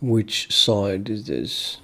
Which side is this?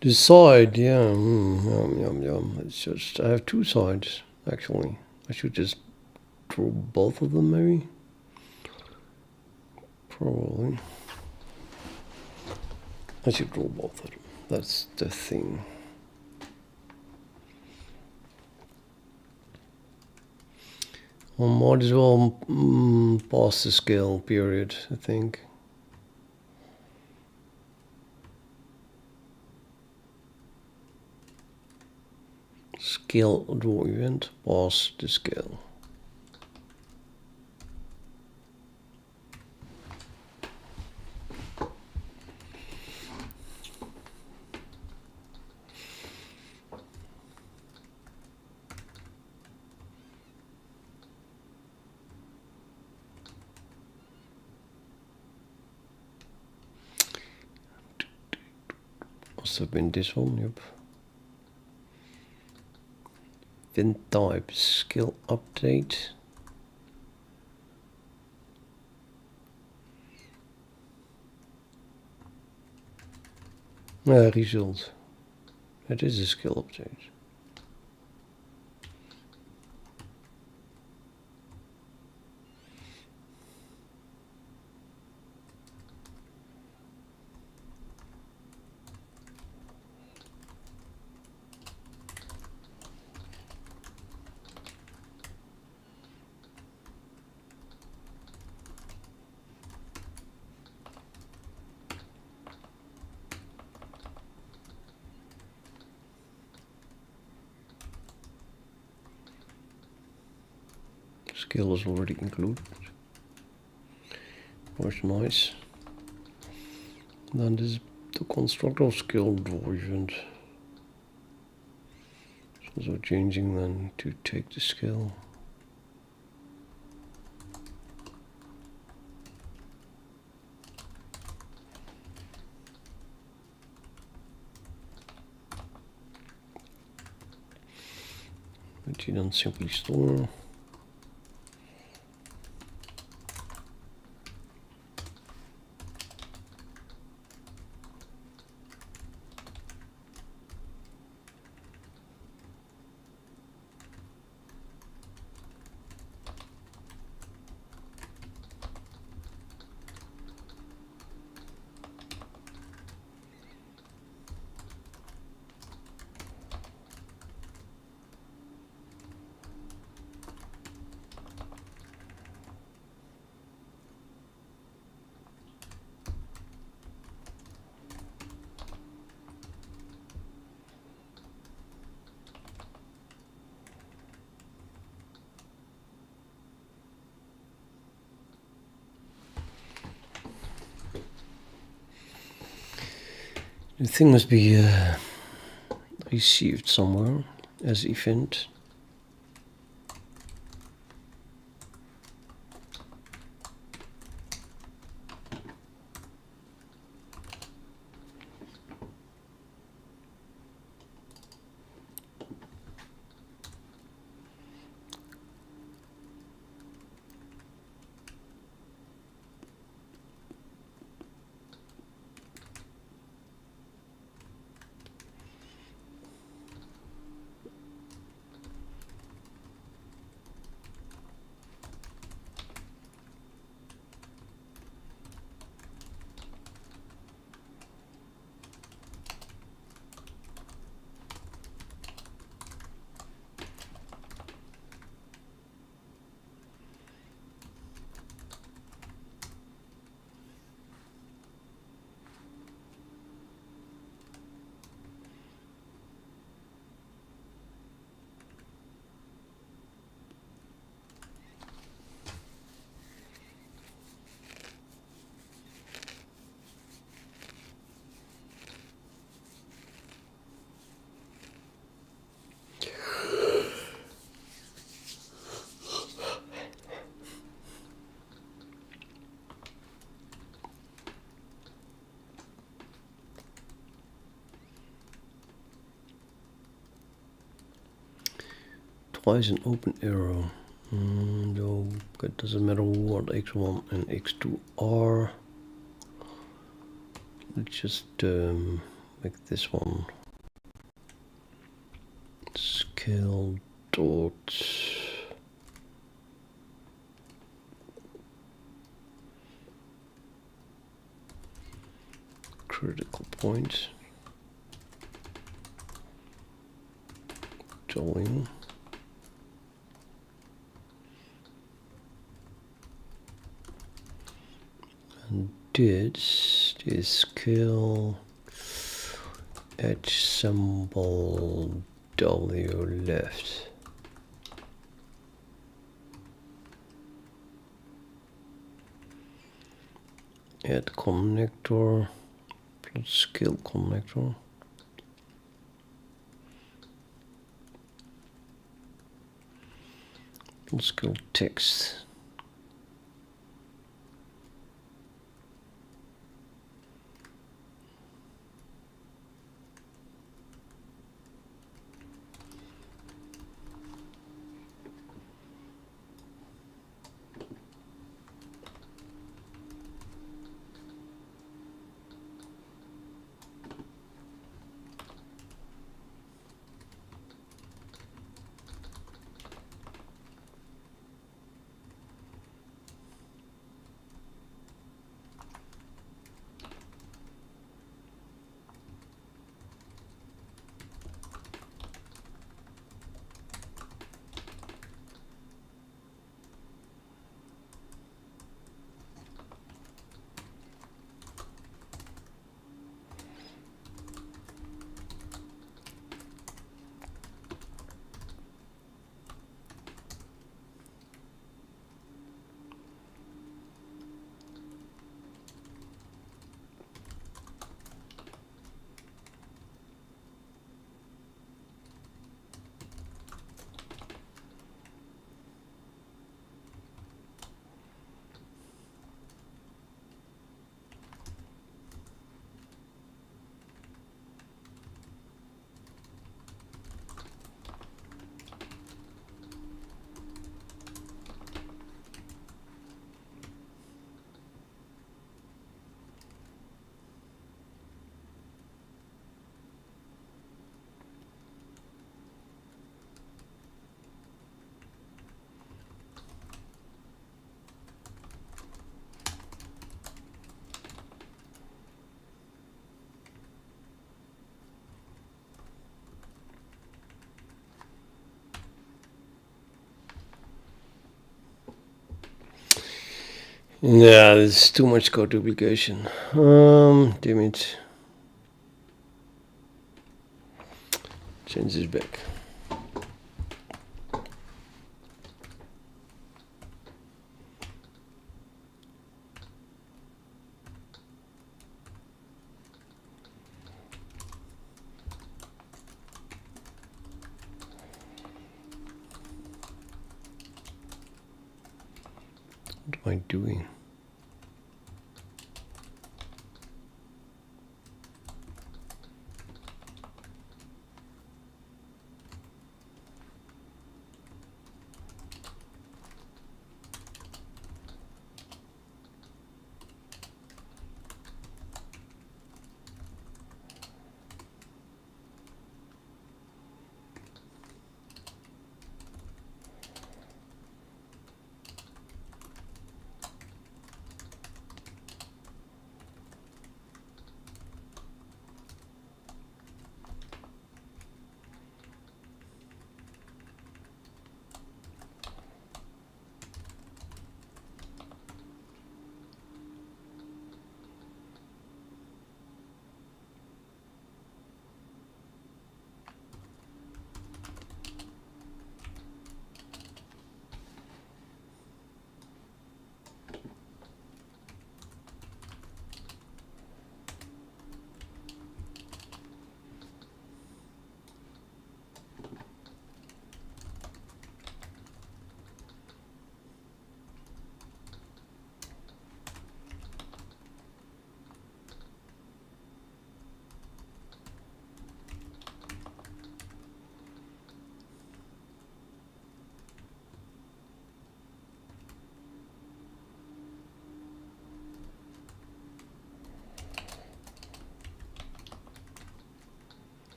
The side, yeah, yum, yum, yum. It's just, I have two sides, actually. I should just draw both of them, maybe? Probably. I should draw both of them. That's the thing. I might as well pass the scale period, I think. Scale draw event, pass the scale. Must have been this one, yep. Event type, skill update. Result. It is a skill update. Skill is already included. That's nice. Then this is the constructor skill draw event. So changing then to take the skill. But you don't simply store. The thing must be received somewhere as event. twice an open arrow. No, it doesn't matter what x1 and x2 are. Let's just make this one scale dot critical point join. And this is scale edge symbol W left. Add connector, plot scale connector. Plot scale text. Yeah, there's too much code duplication. Damn it. Change this back. What am I doing?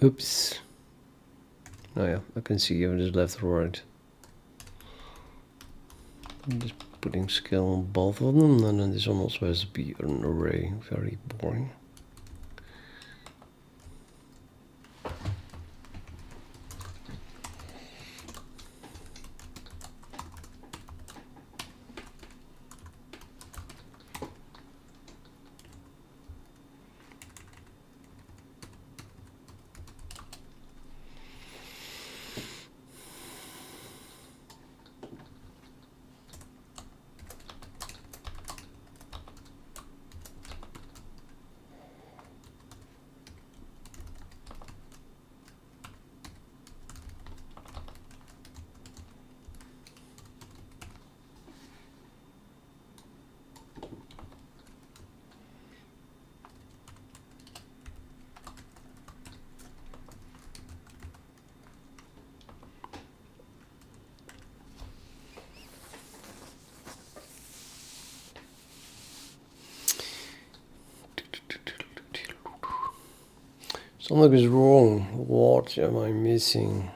Oops. Oh yeah, I can see if it is left or right. I'm just putting scale on both of them, and then this one also has to be an array. Very boring. Something is wrong. What am I missing?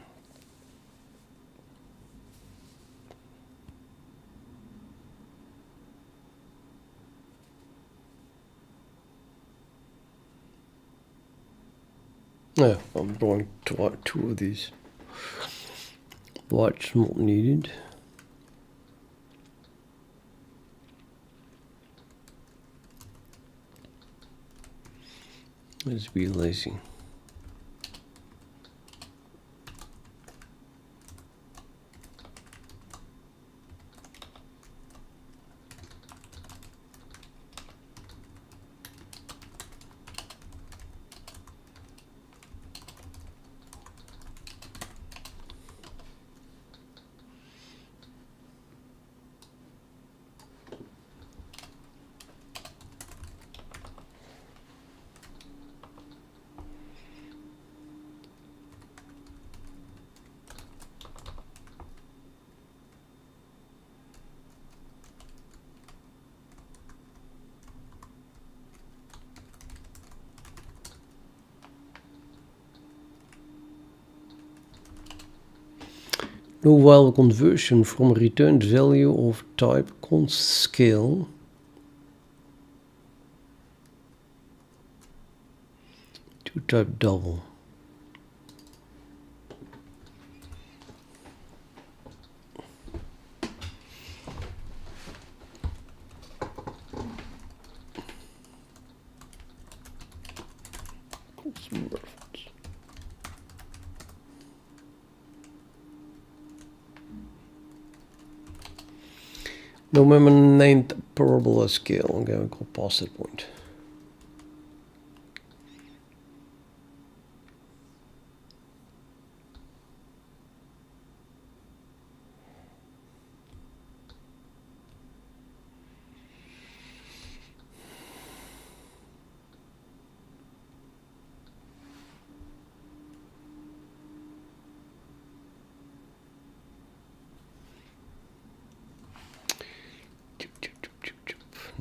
Yeah, I'm drawing two of these. Watch not needed. Let's be lazy. No while conversion from returned value of type const scale to type double. No member named parabola scale. I'm going to go past that point.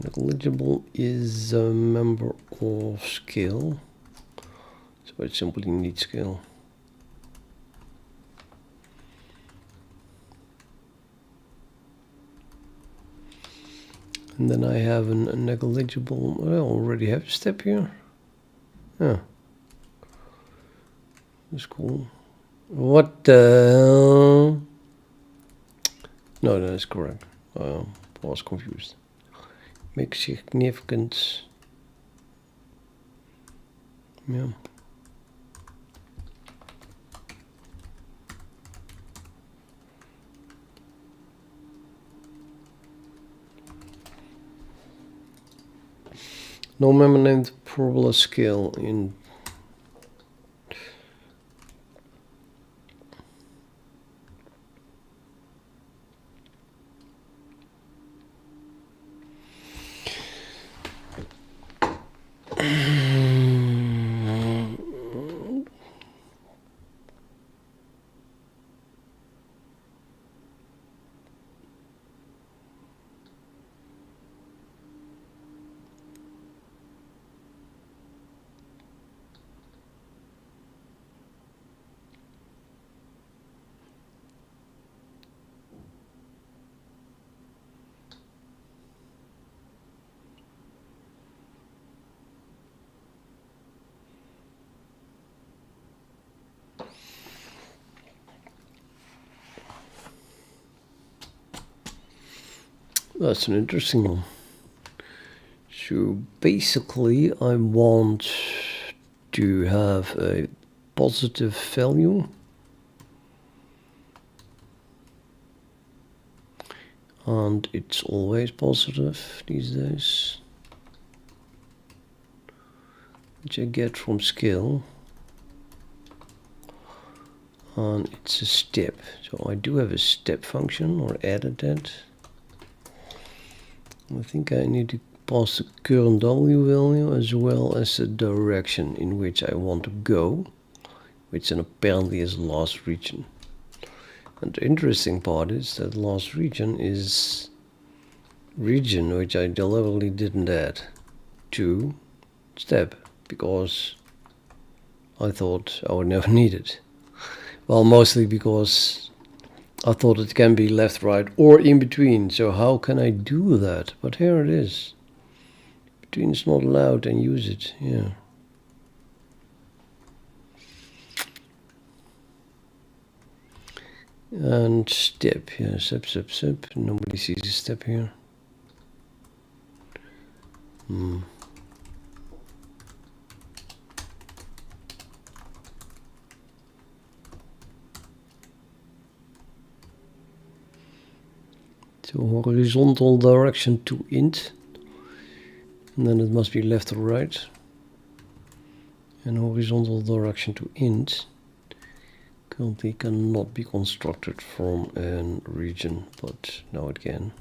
Negligible is a member of scale, so it simply needs scale. And then I have a negligible. I already have a step here. Yeah, that's cool. What the hell? No, that's correct. I was confused. Make significance. Yeah. No member named parabola scale in. That's an interesting one. So basically I want to have a positive value and it's always positive these days, which I get from scale, and it's a step. So I do have a step function, or added that. I think I need to pass the current W value as well as the direction in which I want to go, which then apparently is last region. And the interesting part is that last region is region which I deliberately didn't add to step because I thought I would never need it. Well, mostly because I thought it can be left, right, or in between. So how can I do that? But here it is. Between is not allowed, and use it. Yeah. And step. Yeah, step, step, step. Nobody sees a step here. So horizontal direction to int, and then it must be left or right, and horizontal direction to int currently cannot be constructed from a region, but now it can.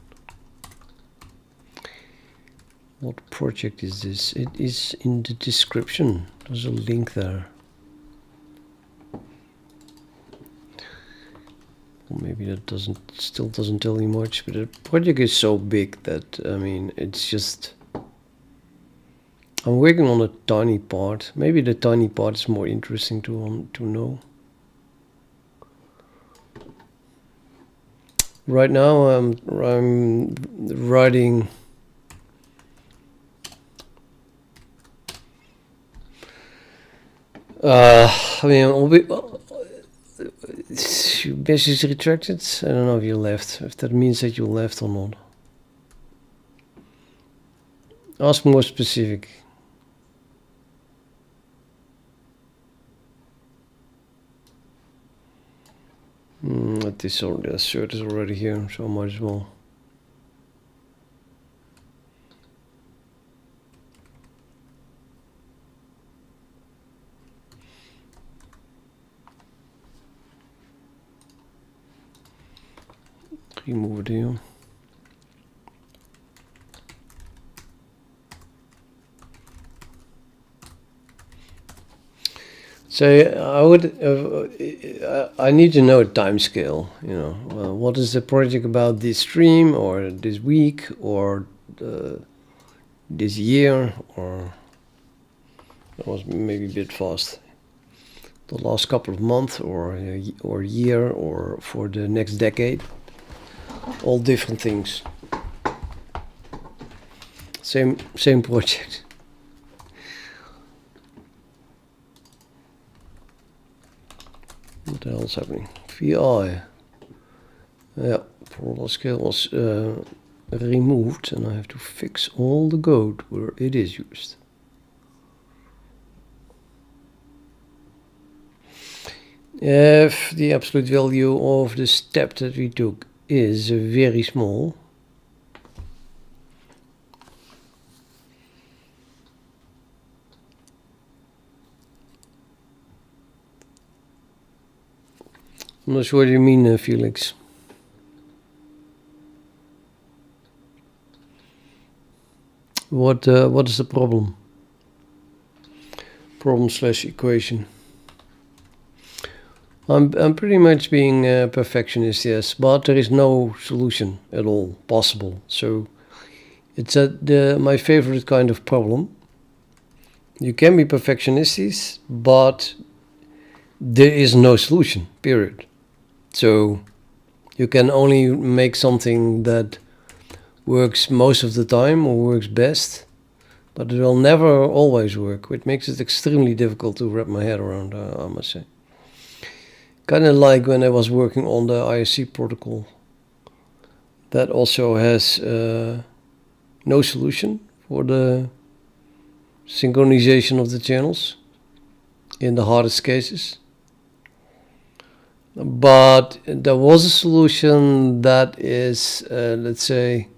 What project is this? It is in the description. There's a link there. Maybe that still doesn't tell you much, but the project is so big that, I mean, it's just, I'm working on a tiny part. Maybe the tiny part is more interesting to know. Right now I'm writing I mean, message retracted. I don't know if you left, if that means that you left or not. Ask more specific. This shirt is already here, so I might as well. Remove it here. So I would, I need to know a time scale. You know, what is the project about this stream or this week or this year, or that was maybe a bit fast. The last couple of months or year or for the next decade. All different things. Same project. What the hell's happening? VI. Yeah, parabola scale was removed, and I have to fix all the code where it is used. If the absolute value of the step that we took is very small, I'm not sure what you mean, Felix. What is the problem? Problem/equation. I'm pretty much being a perfectionist, yes, but there is no solution at all possible. So it's my favorite kind of problem. You can be perfectionistic, but there is no solution, period. So you can only make something that works most of the time or works best, but it will never always work, which makes it extremely difficult to wrap my head around, I must say. Kind of like when I was working on the ISC protocol. That also has no solution for the synchronization of the channels in the hardest cases. But there was a solution that is, let's say,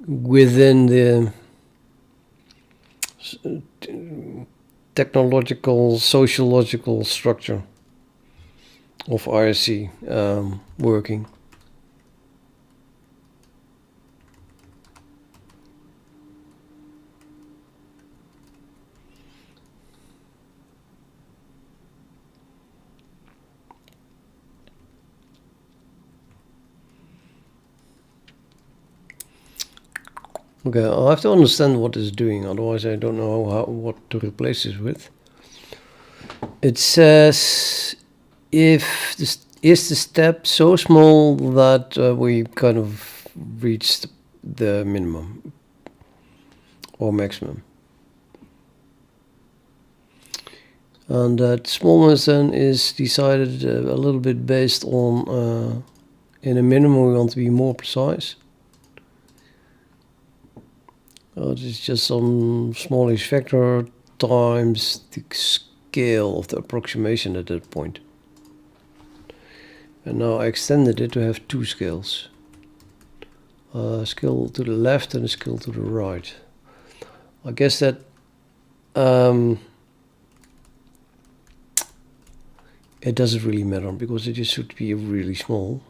within the technological, sociological structure of IRC working. Okay, I have to understand what it's doing, otherwise I don't know what to replace this with. It says if this is the step so small that we kind of reached the minimum or maximum. And that smallness then is decided a little bit based on in a minimum we want to be more precise. It's just some smallish factor times the scale of the approximation at that point. And now I extended it to have two scales. A scale to the left and a scale to the right. I guess that it doesn't really matter because it just should be really small.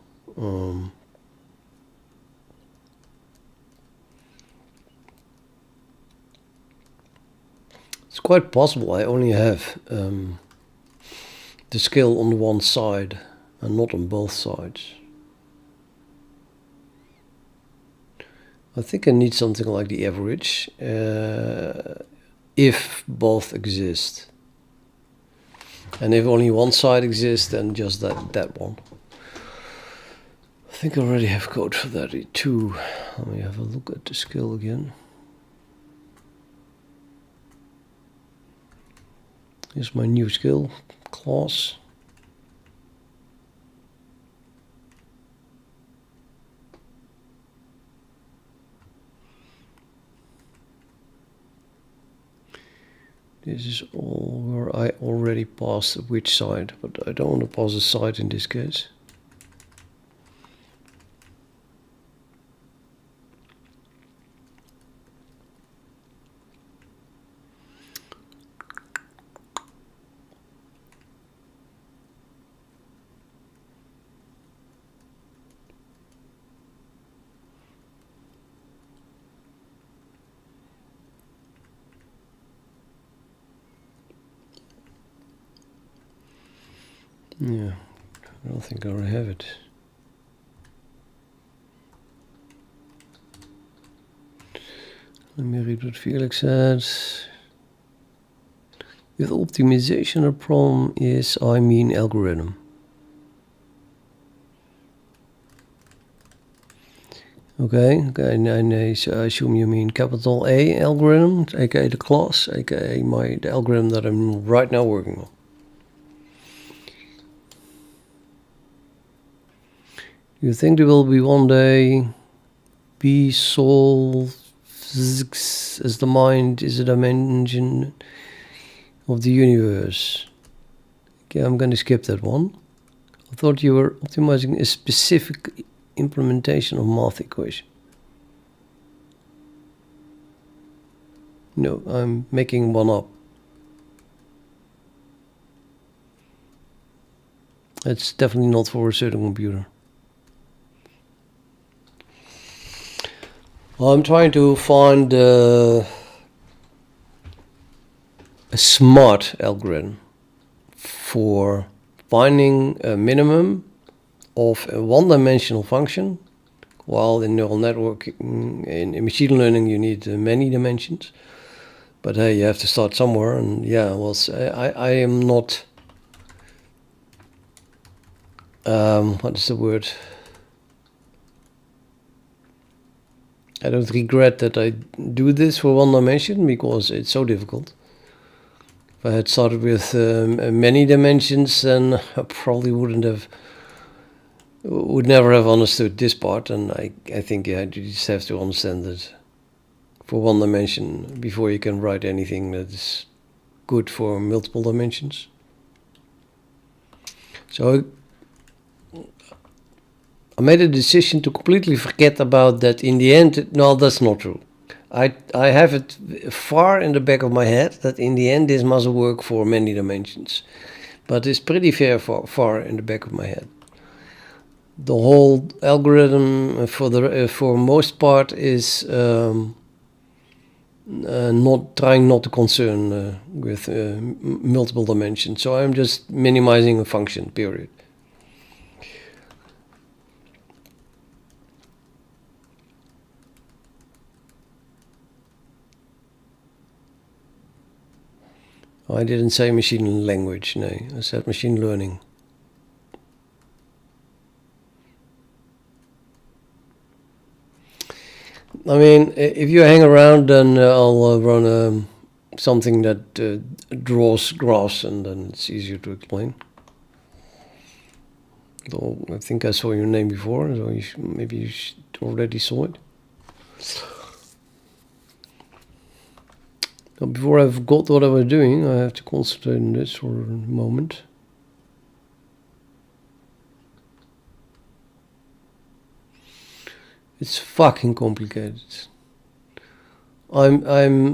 It's quite possible I only have the scale on one side and not on both sides. I think I need something like the average if both exist. And if only one side exists, then just that one. I think I already have code for that too. Let me have a look at the scale again. Here's my new scale class. This is all where I already passed which side, but I don't want to pass a side in this case. Yeah, I don't think I already have it. Let me read what Felix said. With optimization, a problem is, I mean, algorithm. Okay, and so I assume you mean capital A algorithm, aka the class, aka the algorithm that I'm right now working on. You think there will be one day B solves as the mind is a dimension of the universe? Okay, I'm going to skip that one. I thought you were optimizing a specific implementation of math equation. No, I'm making one up. It's definitely not for a certain computer. I'm trying to find a smart algorithm for finding a minimum of a one-dimensional function, while in neural networking, in machine learning, you need many dimensions. But hey, you have to start somewhere, and yeah, well, I am not. What is the word? I don't regret that I do this for one dimension because it's so difficult. If I had started with many dimensions, then I probably wouldn't have would never have understood this part, and I think you just have to understand that for one dimension before you can write anything that is good for multiple dimensions. So I made a decision to completely forget about that in the end. No, that's not true. I have it far in the back of my head that in the end this must work for many dimensions. But it's pretty far in the back of my head. The whole algorithm for most part is not to concern with multiple dimensions. So I'm just minimizing a function, period. I didn't say machine language, no. I said machine learning. I mean, if you hang around, then I'll run something that draws graphs, and then it's easier to explain. Though I think I saw your name before, so maybe you already saw it. Now, before I forgot what I was doing, I have to concentrate on this for a moment. It's fucking complicated. I'm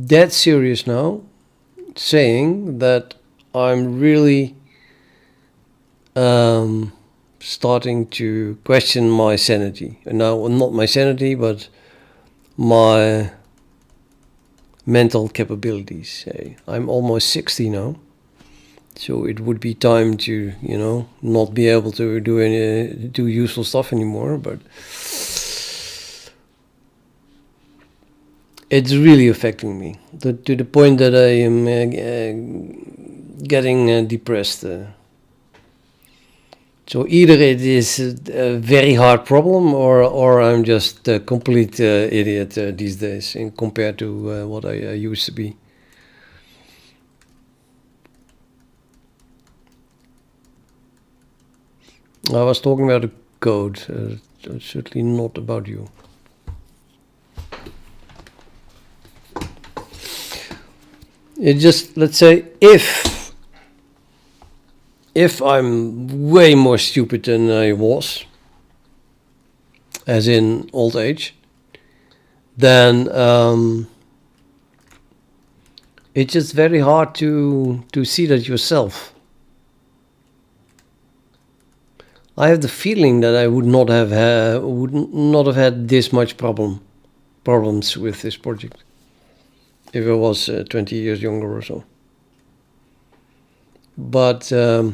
dead serious now, saying that I'm really starting to question my sanity. And now, not my sanity, but my mental capabilities. I'm almost 60 now, so it would be time to, not be able to do useful stuff anymore. But it's really affecting me to the point that I am getting depressed. So either it is a very hard problem, or I'm just a complete idiot these days compared to what I used to be. I was talking about the code, certainly not about you. It just, let's say, if I'm way more stupid than I was, as in old age, then it's just very hard to see that yourself. I have the feeling that I would not have had this much problems with this project if I was 20 years younger or so. But I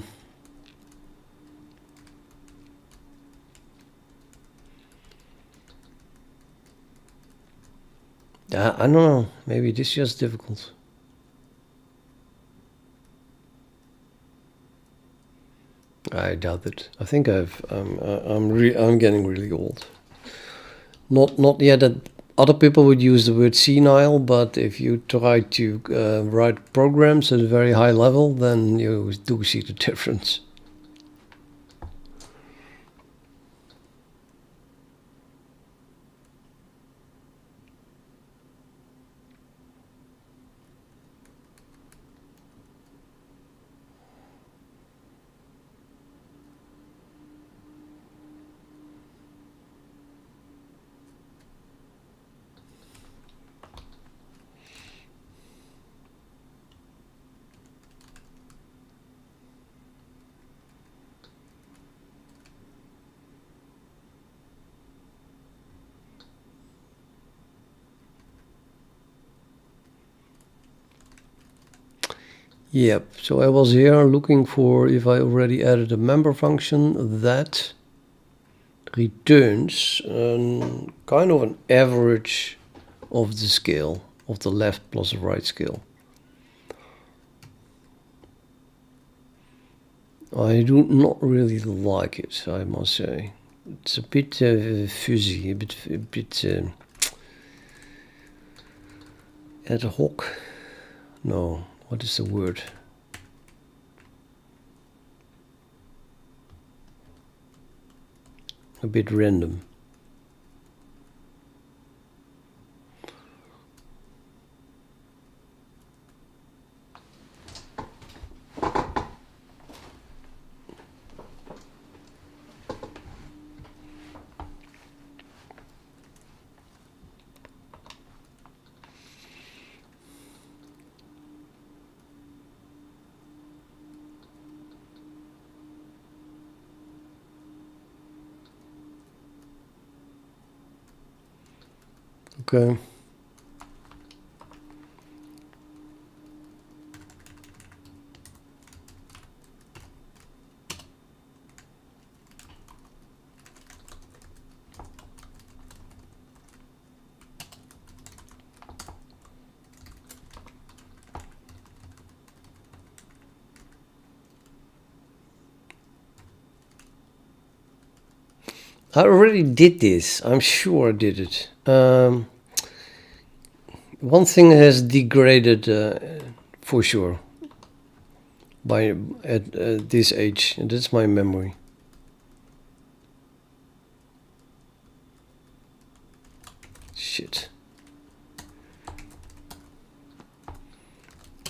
don't know. Maybe this is just difficult. I doubt it. I think I'm getting really old. Not yet that other people would use the word senile, but if you try to write programs at a very high level, then you do see the difference. Yep, so I was here looking for if I already added a member function that returns kind of an average of the scale, of the left plus the right scale. I do not really like it, I must say. It's a bit fuzzy, a bit ad hoc. No. What is the word? a bit random. Okay. I already did this. I'm sure I did it. One thing has degraded for sure by at this age, and that's my memory. Shit.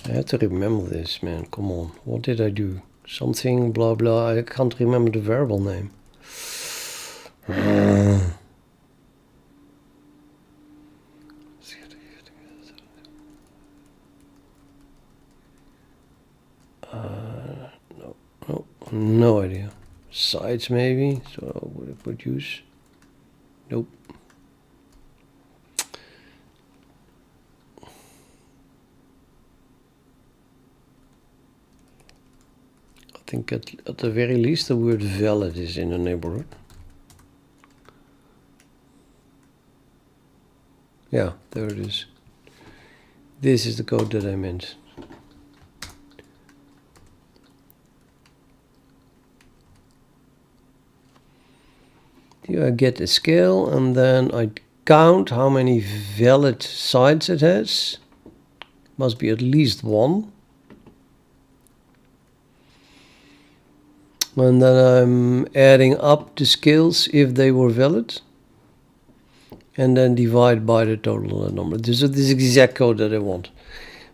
I have to remember this, man. Come on. What did I do? Something, blah, blah. I can't remember the variable name. No idea. Sides maybe, so would it produce? Nope. I think at the very least the word valid is in the neighborhood. Yeah, there it is. This is the code that I meant. Here I get a scale and then I count how many valid sides it has. Must be at least one. And then I'm adding up the scales if they were valid. And then divide by the total number. This is the exact code that I want.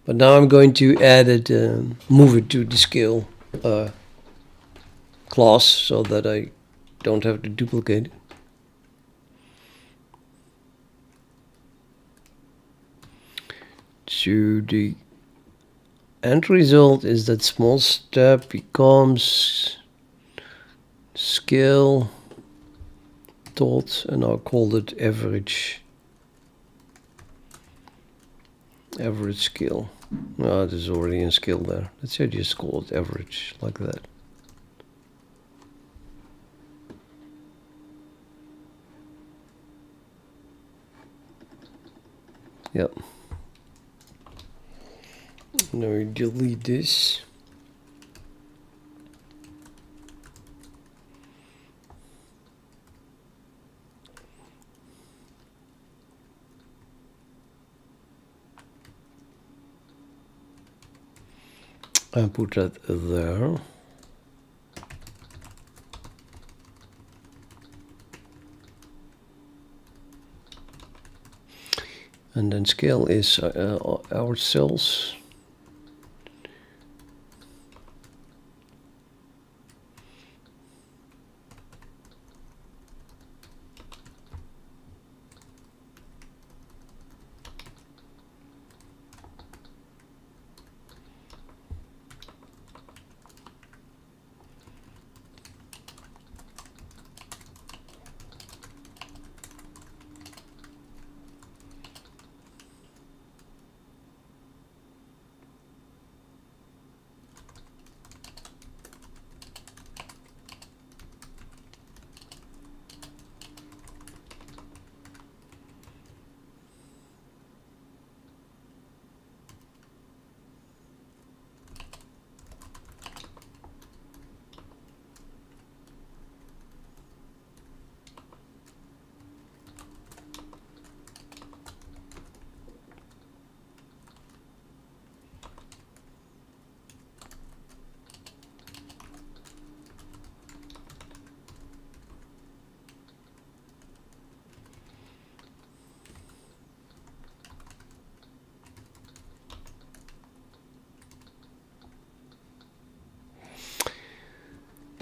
But now I'm going to add it, move it to the scale class so that I don't have to duplicate it. So the end result is that small step becomes scale dot, and I'll call it average scale. No, there's already a scale there. Let's say just call it average, like that. Yep. Now we delete this. And put that there. And then scale is our cells.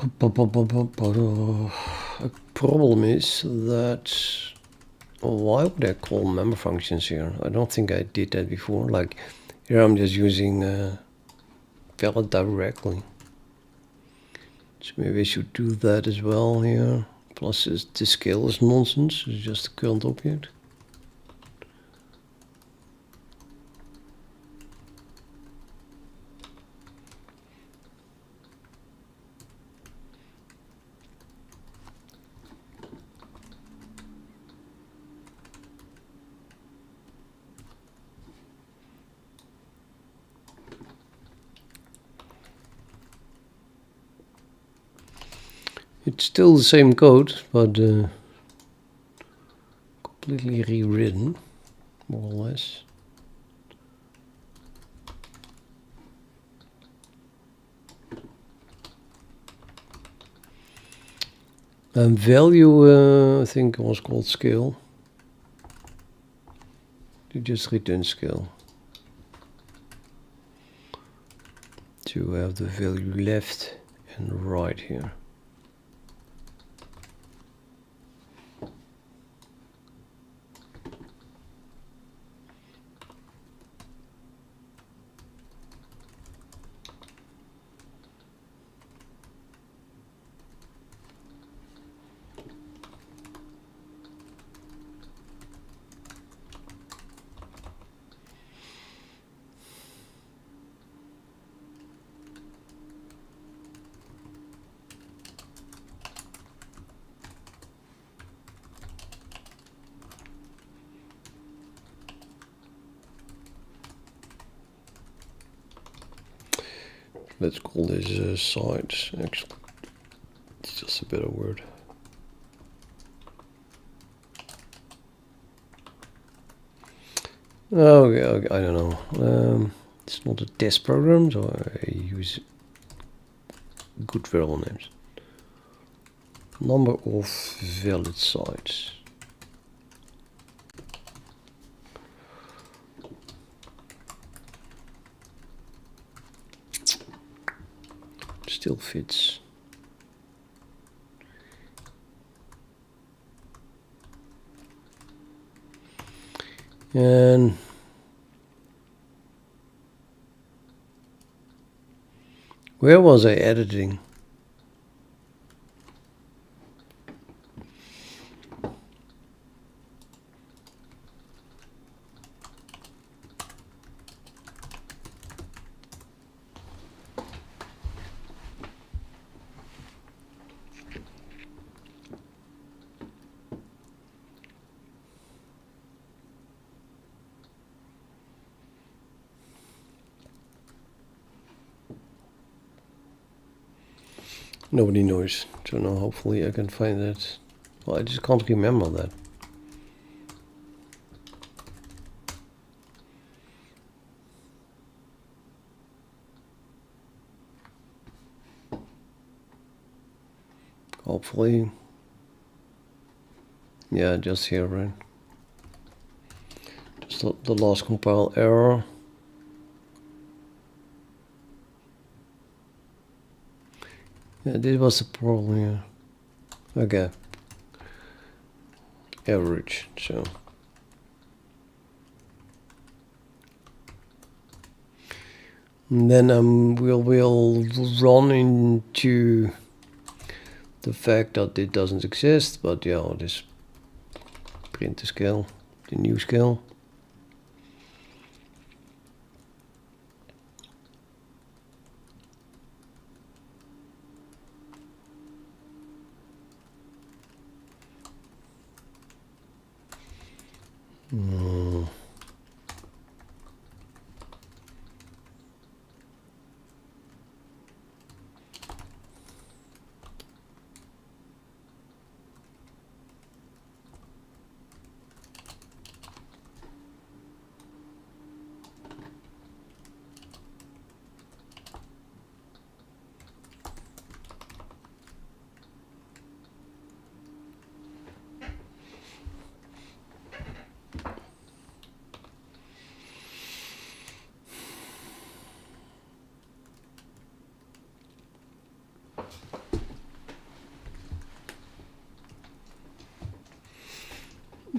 A problem is that, why would I call member functions here? I don't think I did that before. Like here I'm just using valid directly. So maybe I should do that as well here. Plus the scale is nonsense, it's just the current object. It's still the same code, but completely rewritten, more or less. And value, I think was called scale. You just return scale to have the value left and right here. Let's call this sides. Actually, it's just a better word. Oh, yeah, I don't know. It's not a test program, so I use good variable names. Number of valid sides. Still fits. And where was I editing? Nobody knows, so now hopefully I can find that. Well, I just can't remember that. Hopefully, yeah, just here, right? Just the last compile error. Yeah, this was the problem here. Okay. Average, so. And then we'll run into the fact that it doesn't exist, but yeah, I'll just print the scale, the new scale.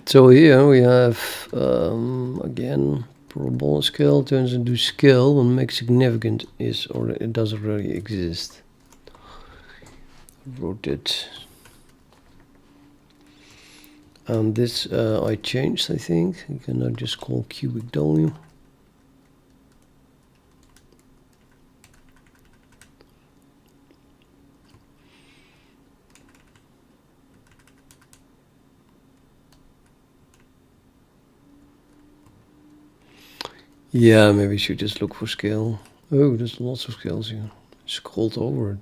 So here we have again parabola scale turns into scale when make significant is, or it does already exist. Rotate. And this I changed, I think. You can now just call cubic W. Yeah, maybe we should just look for scale. Oh, there's lots of scales here. Scrolled over it.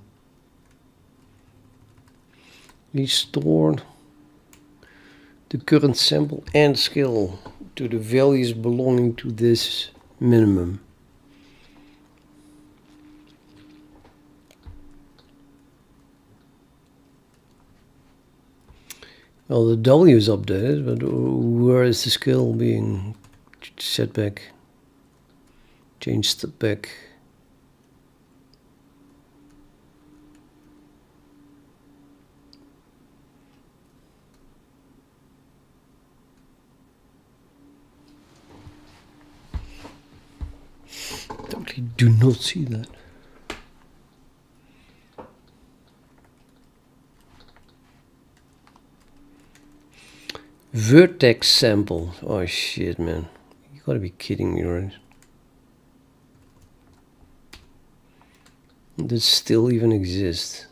Restore the current sample and scale to the values belonging to this minimum. Well, the W is updated, but where is the scale being set back? Changed back. Totally do not see that. Vertex sample. Oh shit, man. You gotta be kidding me, right? Does still even exist?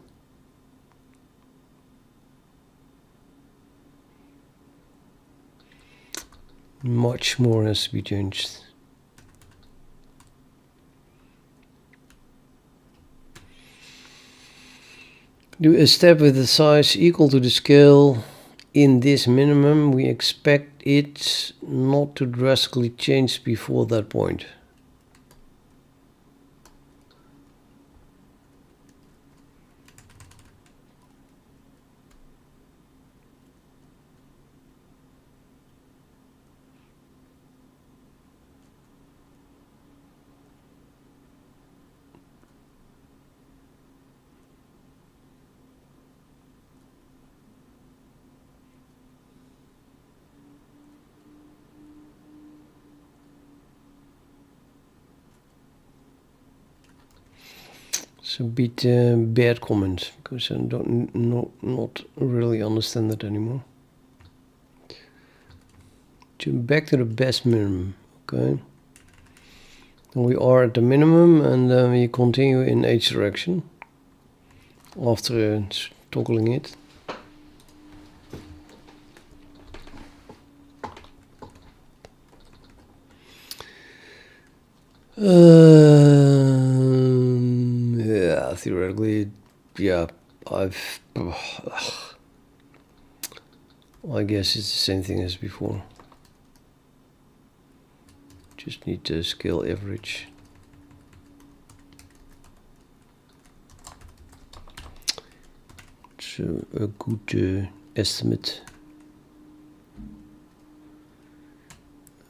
Much more has to be changed. Do a step with the size equal to the scale in this minimum. We expect it not to drastically change before that point. It's a bit bad comment because I don't not really understand that anymore. Back to the best minimum, okay. And we are at the minimum, and then we continue in H direction after toggling it. Yeah, theoretically, yeah, I guess it's the same thing as before. Just need to scale average. It's a good estimate.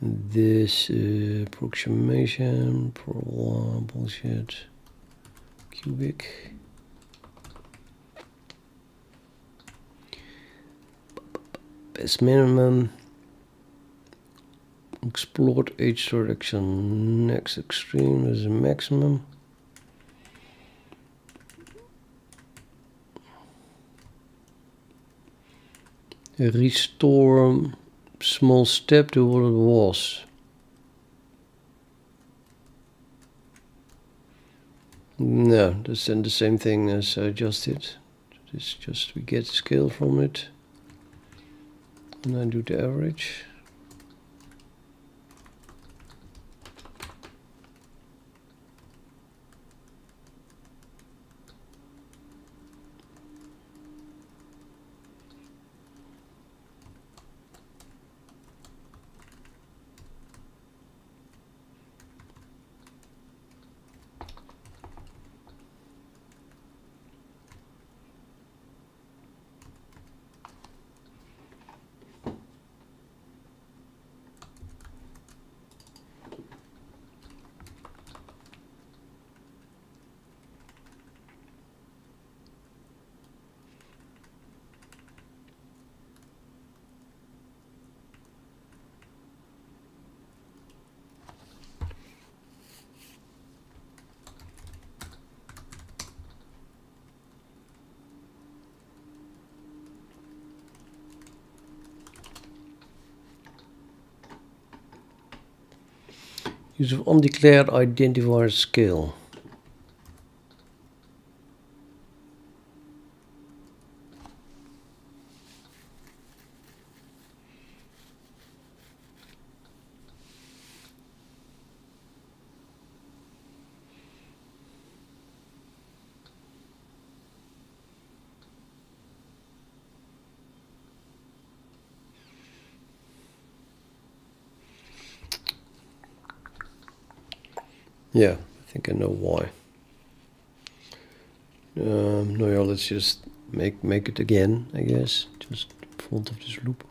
This approximation, bullshit, cubic. Best minimum. Explored H direction. Next extreme is a maximum. Restore small step to what it was. No, that's then the same thing as I just did. It's just we get scale from it, and I do the average. Use of undeclared identifier scale. Yeah, I think I know why. No, yeah, let's just make it again, I guess. Just in front of this loop.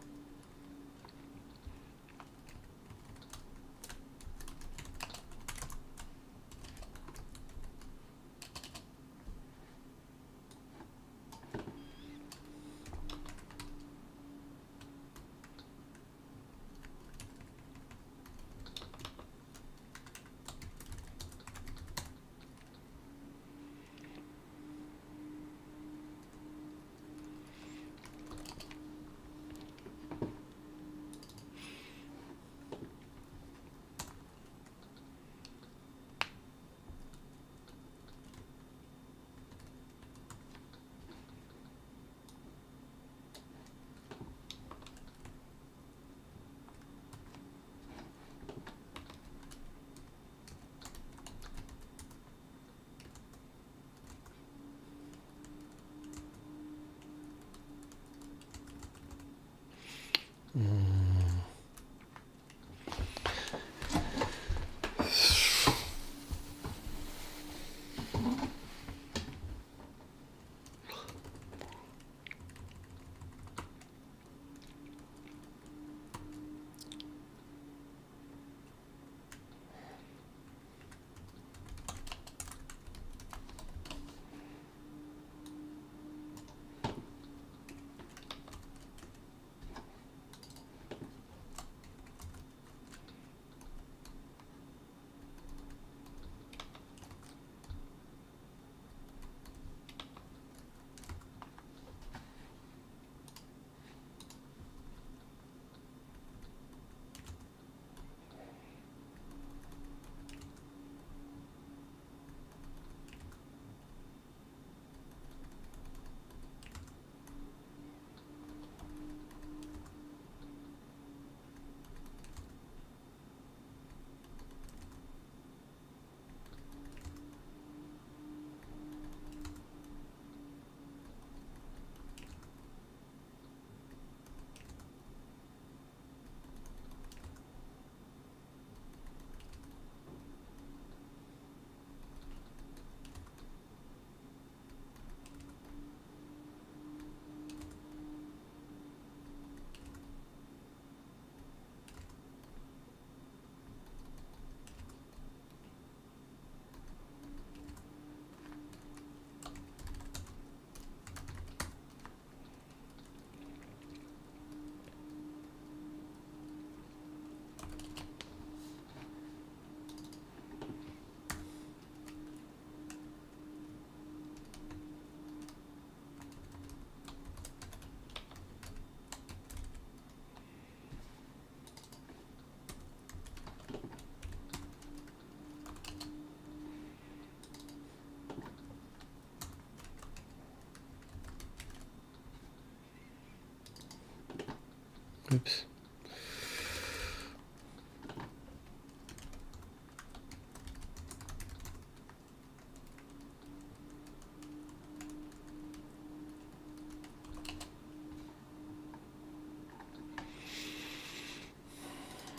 Oops.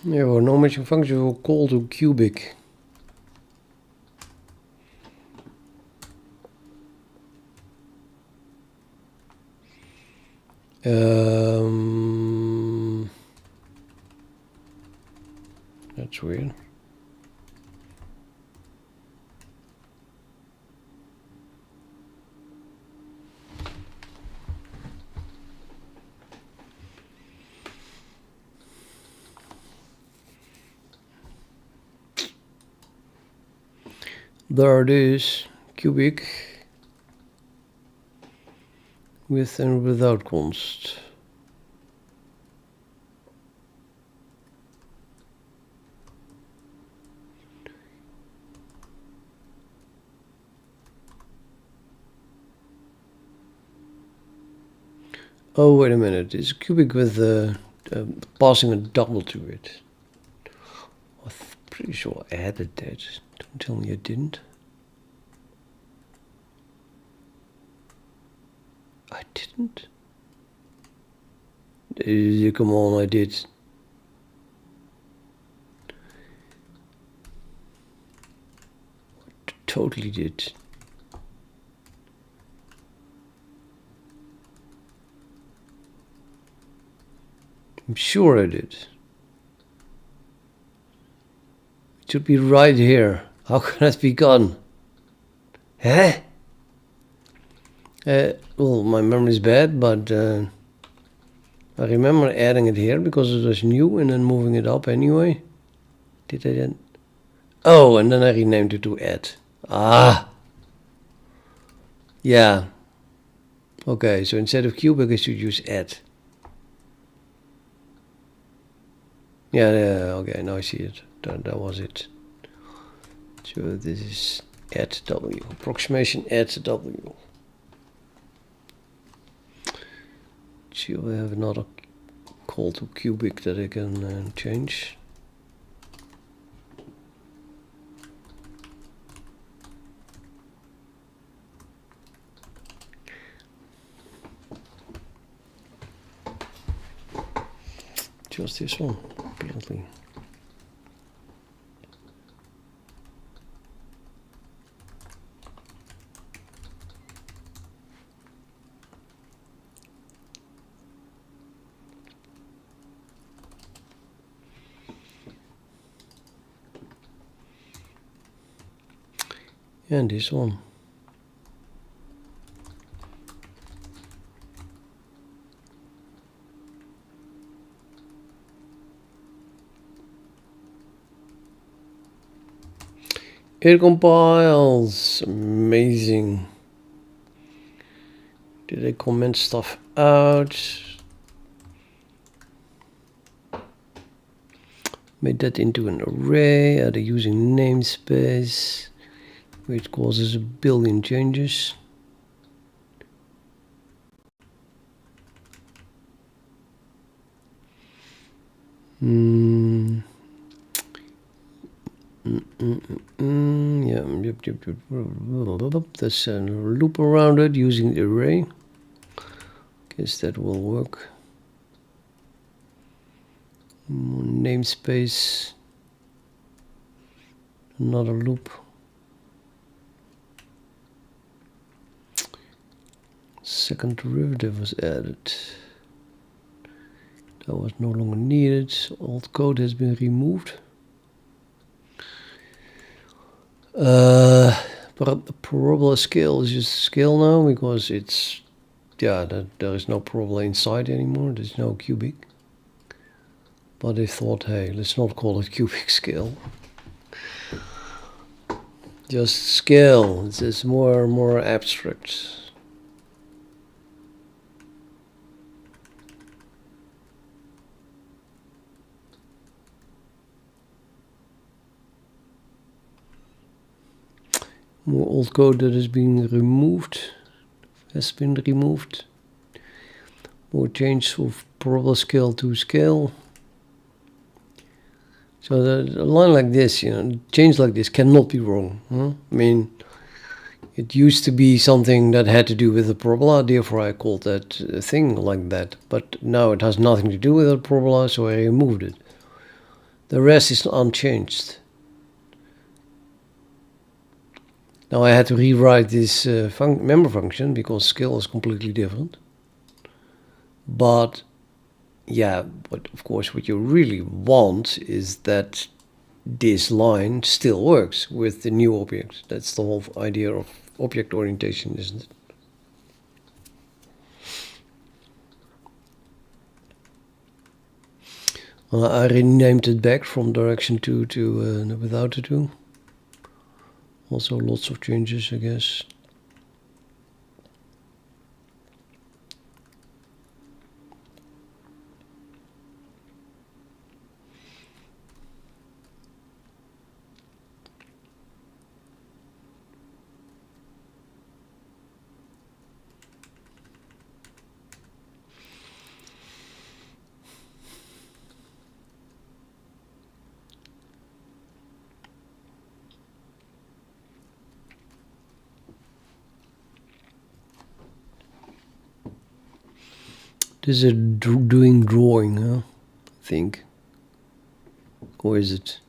Yeah, well, no matching function will call to cubic. That's weird. There it is, cubic with and without const. Oh, wait a minute. It's a cubic with passing a double to it. I'm pretty sure I added that. Don't tell me I didn't. I didn't. Come on, I did. Totally did. I'm sure I did. It should be right here. How can that be gone? Huh? Well, my memory is bad, but I remember adding it here because it was new and then moving it up anyway. Did I then? Oh, and then I renamed it to add. Ah! Yeah. Okay, so instead of cubic I should use add. Yeah, okay, now I see it. That was it. So this is add W. Approximation add W. See, I have another call to cubic that I can change. Just this one, apparently. And this one. It compiles. Amazing. Did I comment stuff out? Made that into an array, added using namespace, which causes a billion changes. Yeah, yep. There's a loop around it using the array. Guess that will work. Namespace. Another loop. Second derivative was added. That was no longer needed. Old code has been removed. Parabola scale is just scale now because it's, yeah, there is no parabola inside anymore. There's no cubic. But they thought, hey, let's not call it cubic scale. Just scale. It's more abstract. More old code that has been removed. More change of parabola scale to scale. So a line like this, change like this cannot be wrong. Huh? I mean, it used to be something that had to do with the parabola, therefore I called that thing like that. But now it has nothing to do with the parabola, so I removed it. The rest is unchanged. Now I had to rewrite this member function because scale is completely different. But yeah, but of course what you really want is that this line still works with the new object. That's the whole idea of object orientation, isn't it? I renamed it back from direction 2 to without the 2. Also lots of changes, I guess. This is doing drawing, huh? I think. Or is it?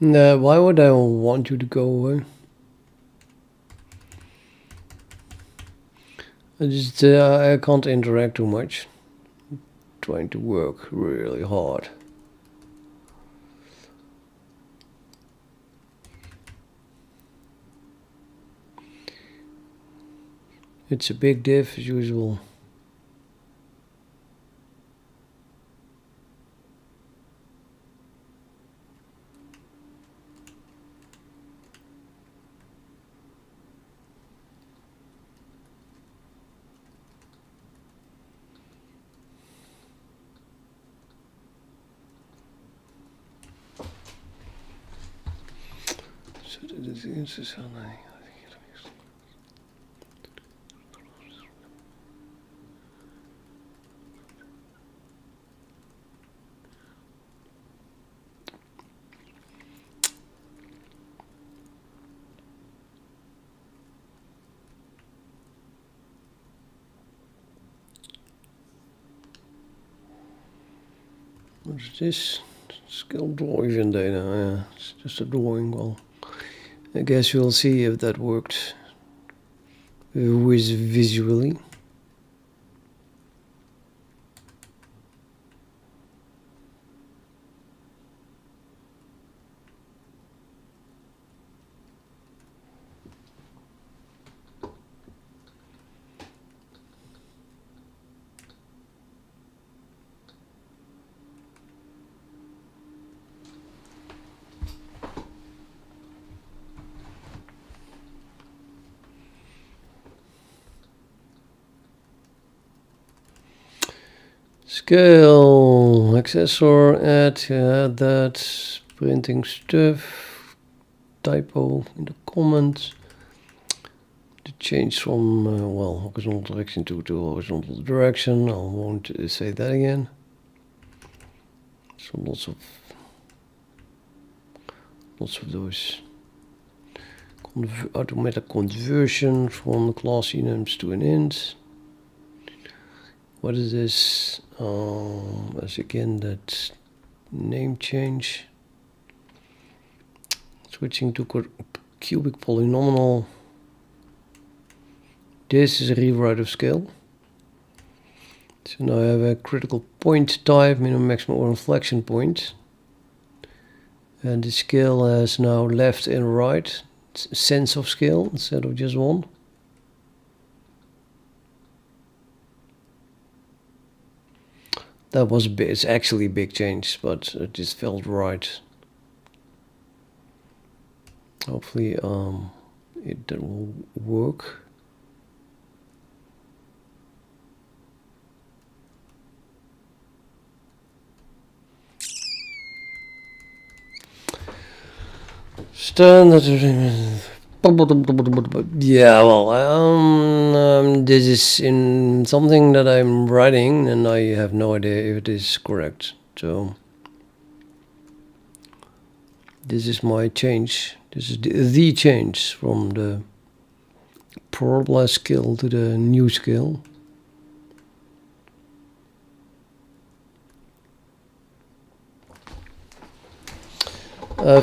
No, why would I want you to go away? I can't interact too much. I'm trying to work really hard. It's a big diff as usual. So this is how I. What is this? Scale draw even data. Yeah, it's just a drawing. Well, I guess we'll see if that worked with visually. Scale, accessor, add that, printing stuff, typo in the comments. The change from, well, horizontal direction to horizontal direction. I won't say that again. So lots of those. Automatic conversion from the class enums to an int. What is this? As again that name change. Switching to cubic polynomial. This is a rewrite of scale. So now I have a critical point type, minimum, maximum, or inflection point. And the scale has now left and right sense of scale instead of just one. That was a bit, it's actually a big change, but it just felt right. Hopefully that will work. Standard. Yeah, well, this is in something that I'm writing, and I have no idea if it is correct. So this is my change. This is the change from the parabola scale to the new scale.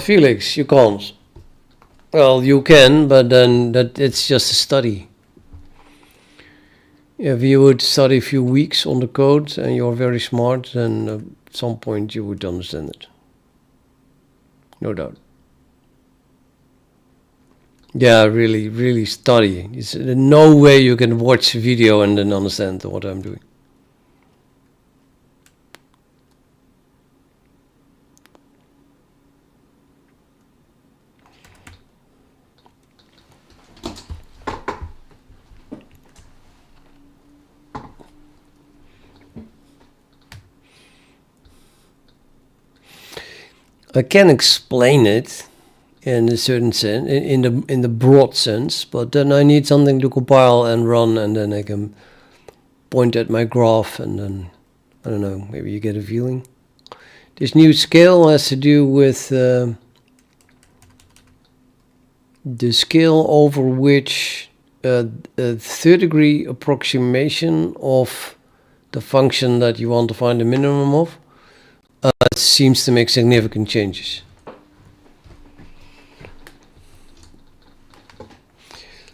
Felix, you can't. Well, you can, but then it's just a study. If you would study a few weeks on the code and you're very smart, then at some point you would understand it. No doubt. Yeah, really, really study. There's no way you can watch a video and then understand what I'm doing. I can explain it in a certain sense, in the broad sense, but then I need something to compile and run, and then I can point at my graph, and then I don't know, maybe you get a feeling. This new scale has to do with the scale over which a third-degree approximation of the function that you want to find the minimum of seems to make significant changes.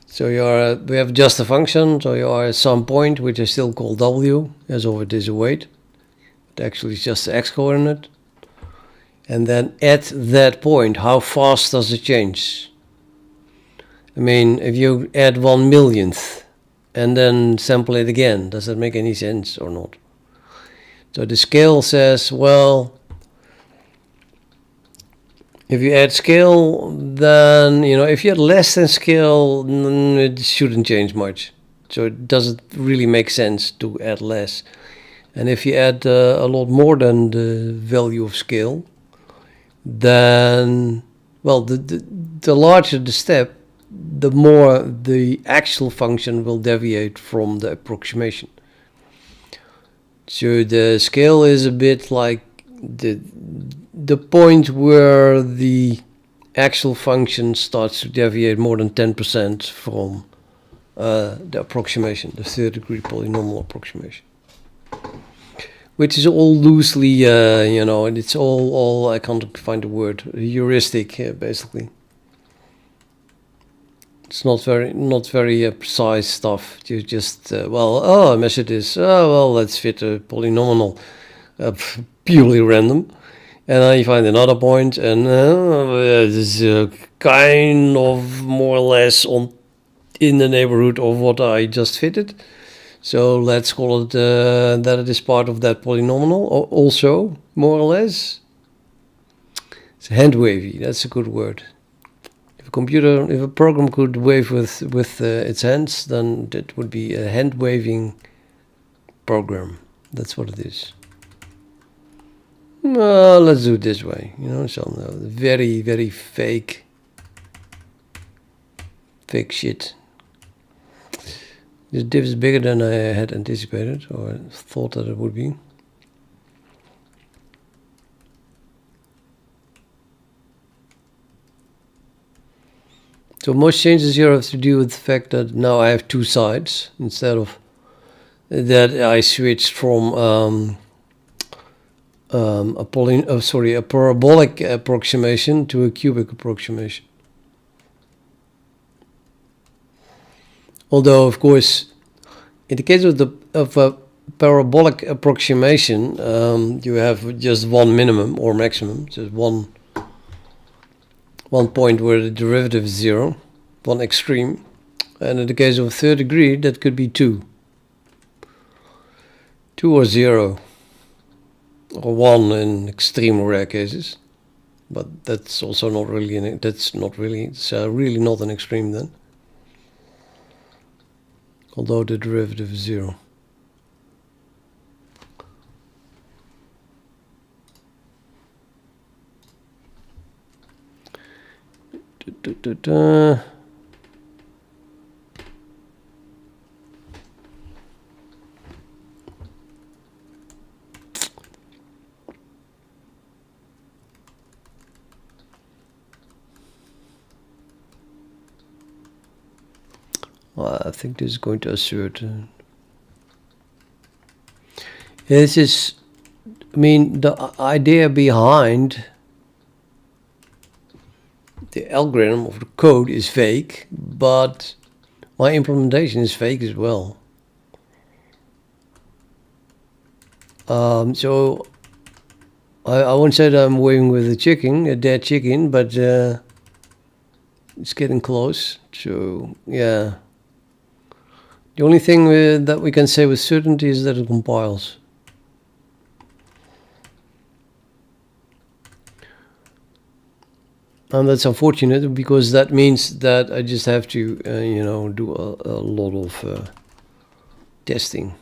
So we have just a function, so you are at some point, which I still call w, as though it is a weight. But actually it's just the x-coordinate. And then at that point, how fast does it change? I mean, if you add 1/1,000,000th and then sample it again, does that make any sense or not? So the scale says, well, if you add scale, then, if you add less than scale, it shouldn't change much. So it doesn't really make sense to add less. And if you add a lot more than the value of scale, then, well, the larger the step, the more the actual function will deviate from the approximation. So the scale is a bit like the point where the actual function starts to deviate more than 10% from the approximation, the third-degree polynomial approximation. which is all loosely, you know, and it's all I can't find the word, heuristic, basically. It's not very precise stuff. You just well, oh, I measured this. Oh, well, let's fit a polynomial, purely random, and then you find another point, and this is kind of more or less on in the neighborhood of what I just fitted. So let's call it that it is part of that polynomial, also more or less. It's hand wavy. That's a good word. If a program could wave with its hands, then it would be a hand waving program. That's what it is. Let's do it this way. You know, some very fake shit. This div is bigger than I had anticipated or thought that it would be. So most changes here have to do with the fact that now I have two sides instead of that I switched from a parabolic approximation to a cubic approximation. Although, of course, in the case of a parabolic approximation, you have just one minimum or maximum, just one point where the derivative is 0, one extreme, and in the case of a third degree, that could be 2 or 0, or 1 in extreme rare cases, but that's also not really it's really not an extreme then, although the derivative is 0. Well, I think this is going to assert. This is, I mean, the idea behind the algorithm of the code is fake, but my implementation is fake as well. So I won't say that I'm waving with a dead chicken, but it's getting close. So yeah, the only thing that we can say with certainty is that it compiles. And that's unfortunate because that means that I just have to, you know, do a lot of testing,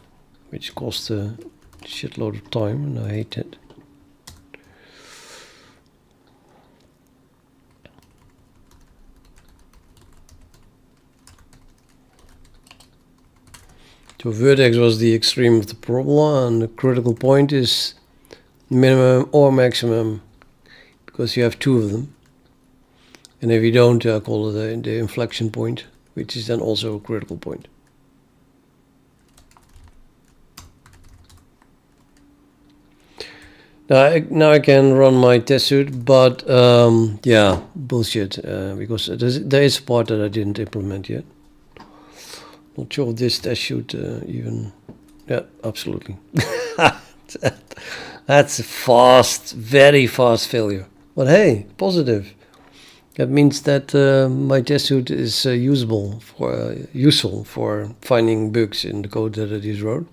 which costs a shitload of time, and I hate it. So vertex was the extreme of the parabola, and the critical point is minimum or maximum, because you have two of them. And if you don't, call it the inflection point, which is then also a critical point. Now I can run my test suite, but yeah, bullshit, because there is a part that I didn't implement yet. Not sure if this test suite even... Yeah, absolutely. That's a fast, very fast failure. But hey, positive. That means that my test suite is useful for finding bugs in the code that I just wrote.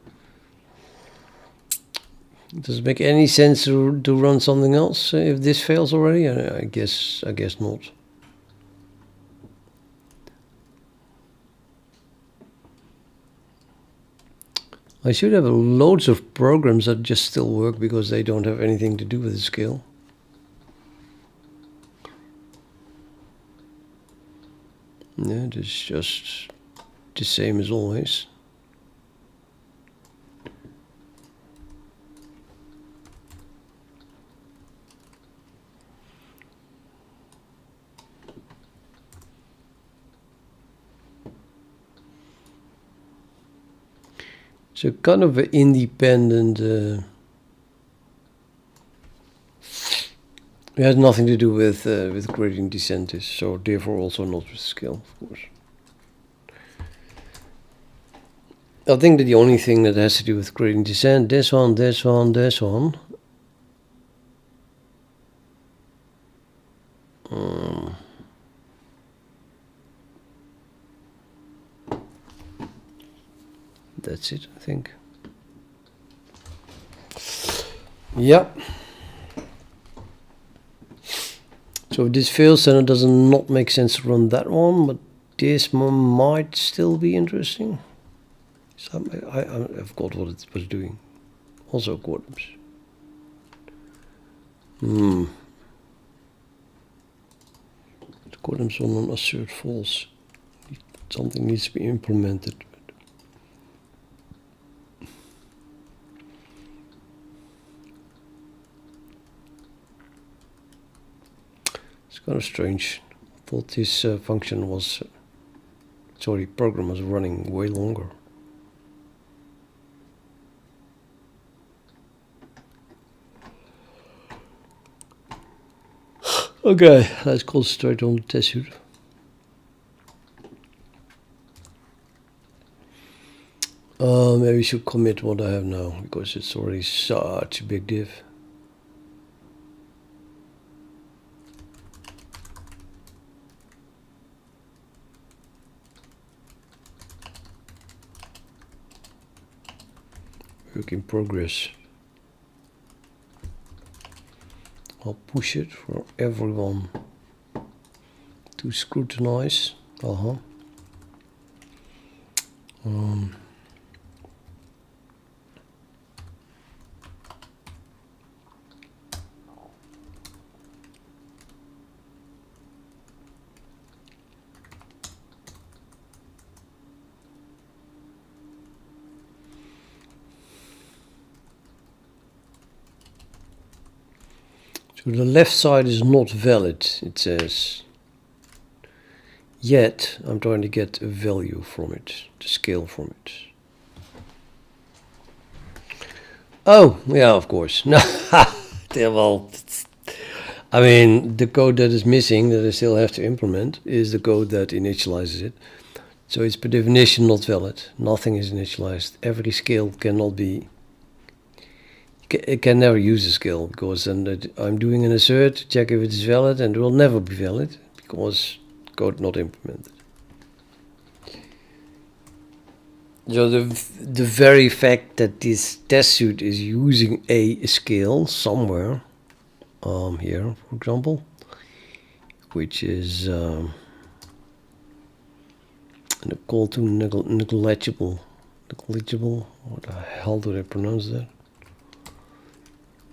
Does it make any sense to run something else if this fails already? I guess not. I should have loads of programs that just still work because they don't have anything to do with the scale. Yeah, it is just the same as always. So kind of an independent It has nothing to do with gradient descent, so therefore also not with scale, of course. I think that the only thing that has to do with gradient descent, this one, this one, this one. That's it, I think. Yeah. So if this fails, then it does not make sense to run that one, but this one might still be interesting. So I've got what it was doing. Also quadrants. The quadrants on an assert false. Something needs to be implemented. It's kind of strange. I thought this function was, program was running way longer. Okay, let's concentrate on the test suite. Maybe we should commit what I have now, because it's already such a big diff. Work in progress. I'll push it for everyone to scrutinize. So the left side is not valid, it says. Yet I'm trying to get a value from it, the scale from it. Oh, yeah, of course. No, well, I mean, the code that is missing that I still have to implement is the code that initializes it. So it's per definition not valid. Nothing is initialized. Every scale cannot be. It can never use a scale, because then I'm doing an assert to check if it is valid, and it will never be valid because code not implemented. So the very fact that this test suite is using a scale somewhere, here for example, which is a call to negligible, what the hell do they pronounce that?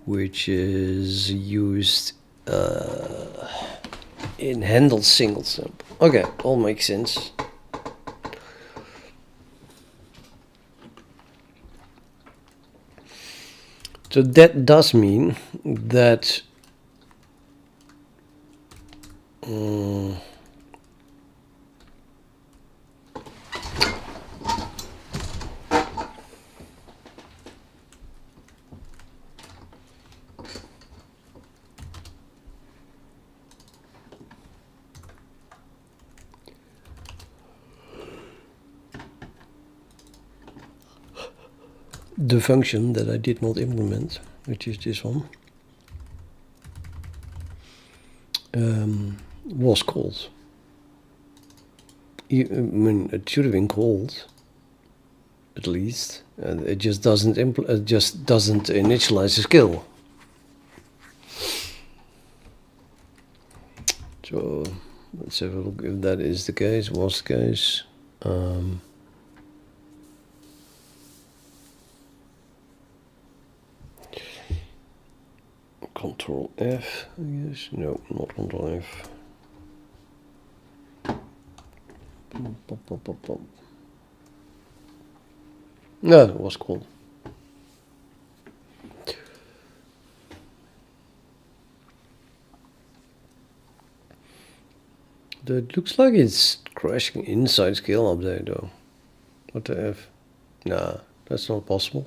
Which is used in handle single sample. Okay, all makes sense. So that does mean that the function that I did not implement, which is this one, was called. I mean, it should have been called, at least, and it just doesn't initialize the skill. So let's have a look if that is the case. Was the case. Control F, I guess. No, not Control F. No, it was called. It looks like it's crashing inside scale update though. What the F? Nah, that's not possible.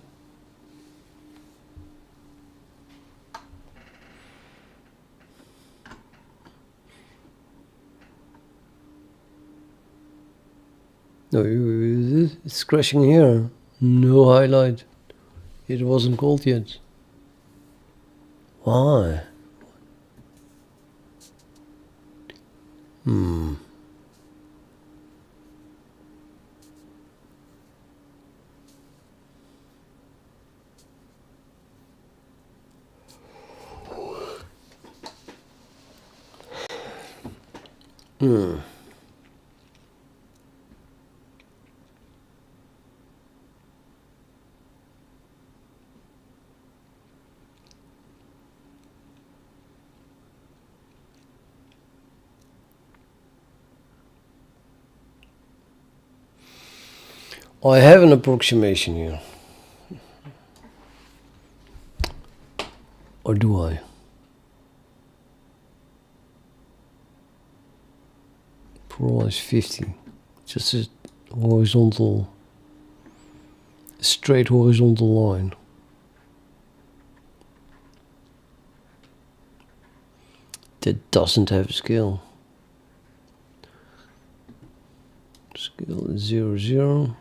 No, it's crashing here. No highlight. It wasn't called yet. Why? Hmm. Hmm. I have an approximation here. Or do I? Parabola is 50. Just a horizontal, straight horizontal line. That doesn't have a scale. Scale is 0, 0.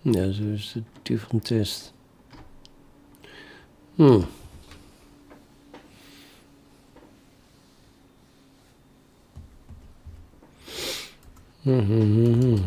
Yeah, so it's a different test. Hmm. Mm-hmm.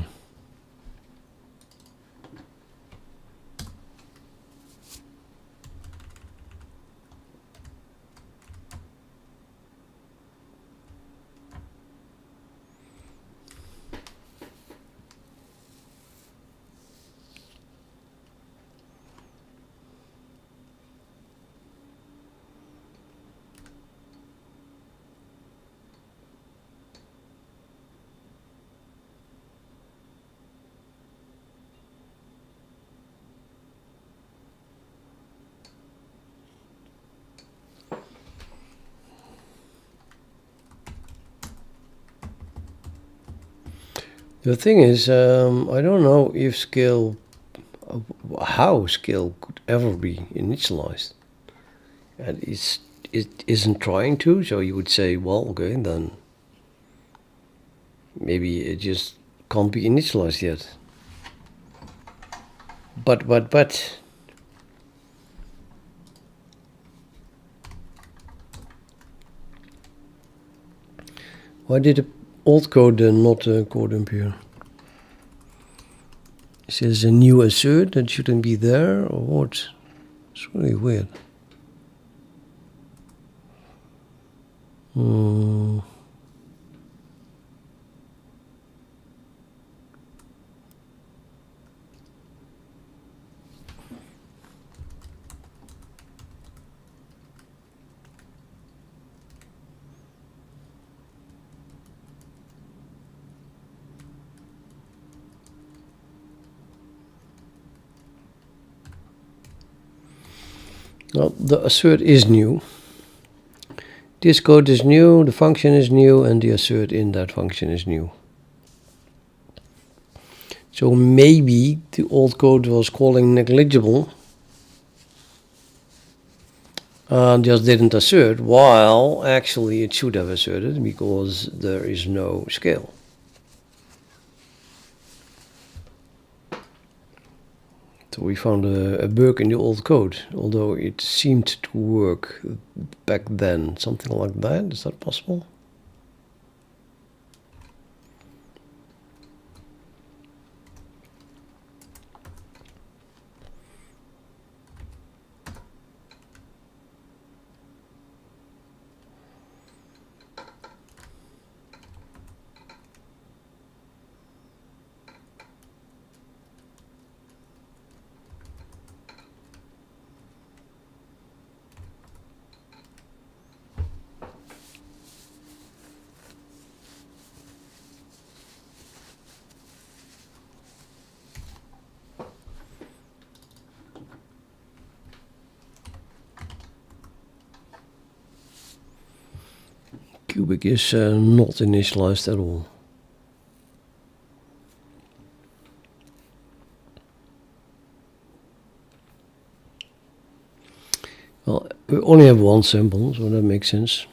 The thing is, I don't know if scale, how scale could ever be initialized. And it isn't trying to, so you would say, well, okay, then maybe it just can't be initialized yet. But why did the old code not code appear? It says a new assert that shouldn't be there, or what? It's really weird. Hmm. Well, the assert is new. This code is new, the function is new, and the assert in that function is new. So maybe the old code was calling negligible and just didn't assert, while actually it should have asserted because there is no scale. So we found a bug in the old code, although it seemed to work back then. Something like that, is that possible? cubic is not initialized at all. Well, we only have one sample, so that makes sense.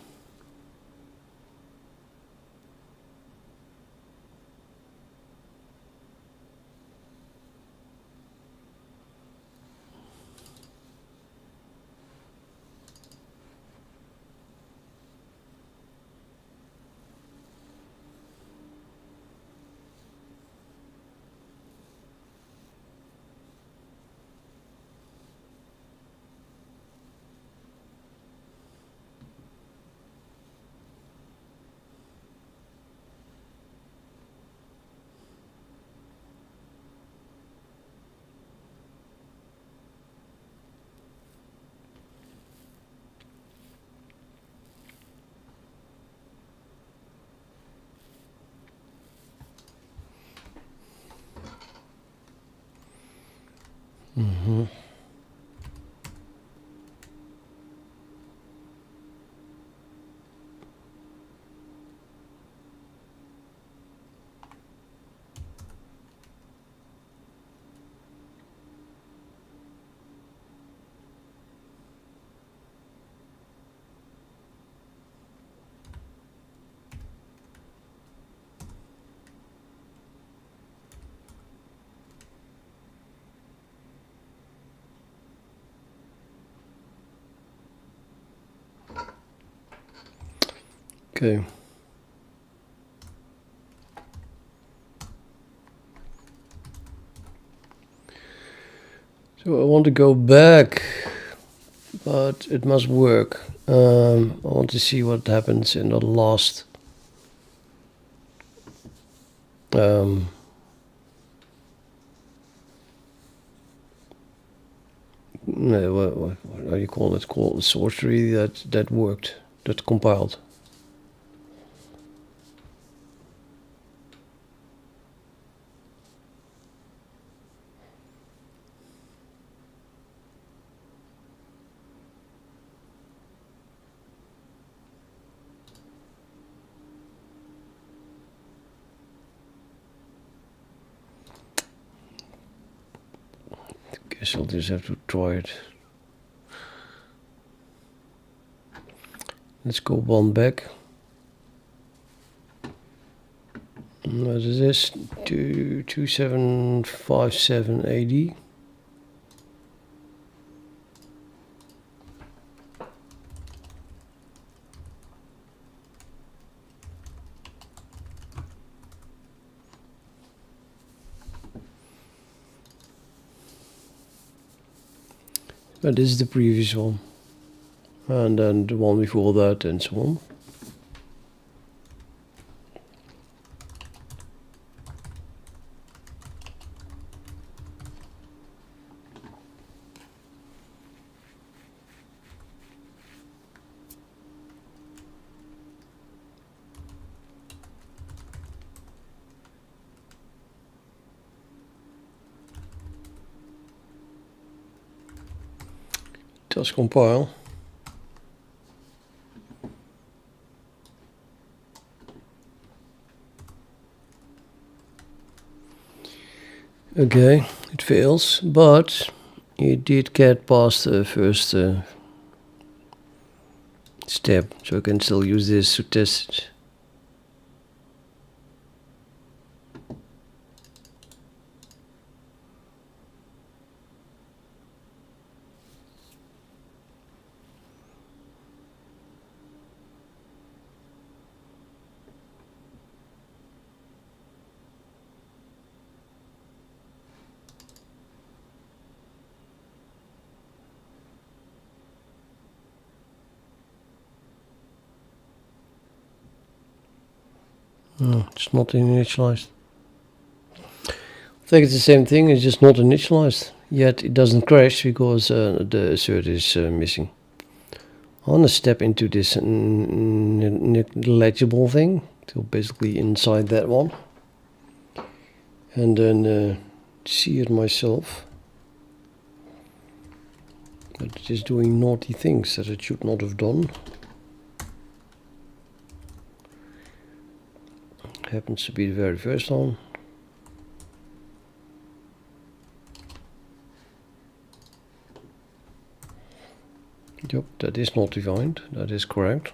Okay. So I want to go back, but it must work. I want to see what happens in the last no, what do you call it? Called the source tree that worked, that compiled. Guess I'll just have to try it. Let's go one back. What is this? 2757 AD. But this is the previous one. And then the one before that and so on. Just compile. Okay, it fails, but it did get past the first step, so I can still use this to test it. No, it's not initialized. I think it's the same thing, it's just not initialized. Yet it doesn't crash because the assert is missing. I want to step into this negligible thing, so basically inside that one. And then see it myself. But it is doing naughty things that it should not have done. happens to be the very first one. Yep, that is not defined, that is correct.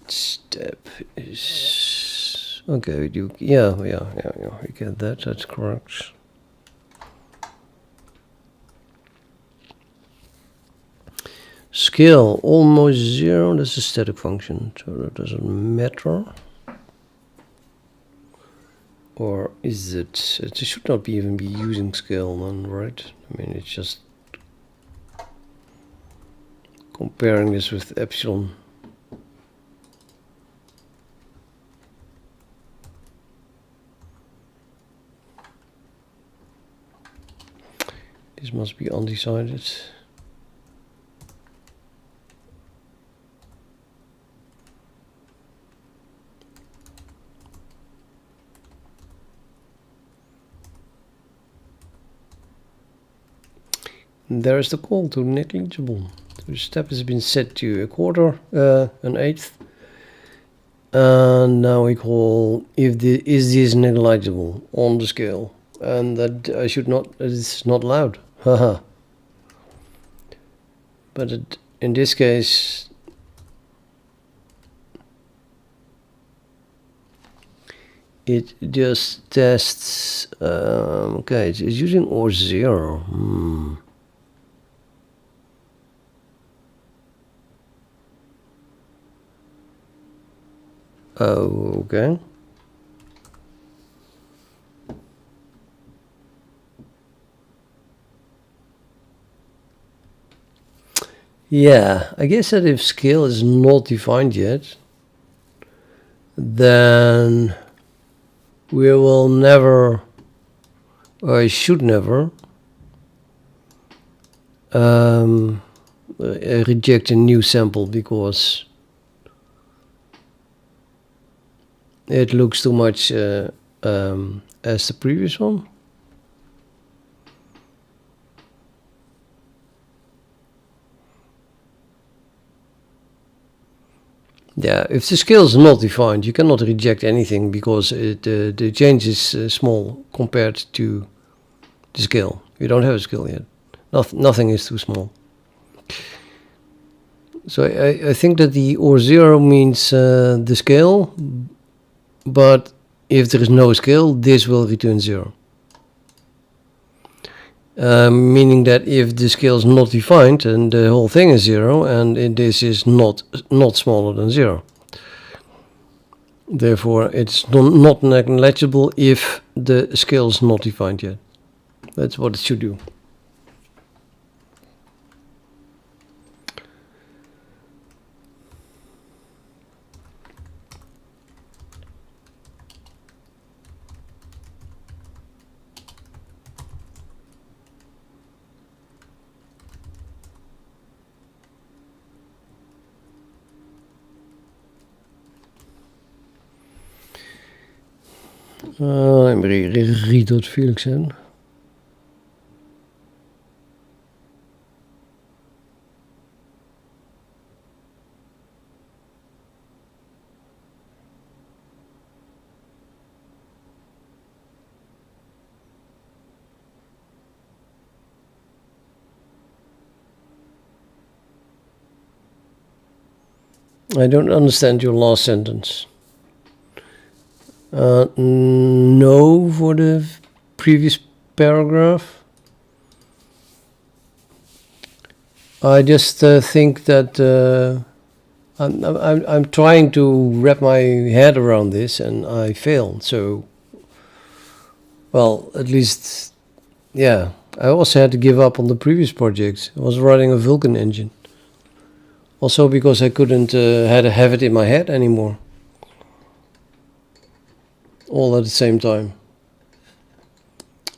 Step is okay. Yeah, we get that. That's correct. Scale almost 0. That's a static function, so that doesn't matter. Or is it? It should not even be using scale then, right? I mean, it's just comparing this with epsilon. This must be undecided. There is the call to negligible. So the step has been set to a quarter, an eighth. And now we call if is this negligible on the scale, and that I should not. It's not allowed. Haha. But in this case, it just tests. Okay, it's using or 0. Oh, okay. Yeah, I guess that if scale is not defined yet, then we will never, or I should never, reject a new sample because it looks too much as the previous one. Yeah, if the scale is not defined, you cannot reject anything because the change is small compared to the scale. You don't have a scale yet. Nothing is too small. So I think that the or 0 means the scale, but if there is no scale, this will return 0. Meaning that if the scale is not defined, and the whole thing is 0, and this is not smaller than 0. Therefore, it's not negligible if the scale is not defined yet. That's what it should do. Let me read what Felix said. I don't understand your last sentence. No for the previous paragraph. I just think that I'm trying to wrap my head around this and I failed. So, well, at least, yeah. I also had to give up on the previous project. I was writing a Vulkan engine. Also because I couldn't have it in my head anymore. All at the same time.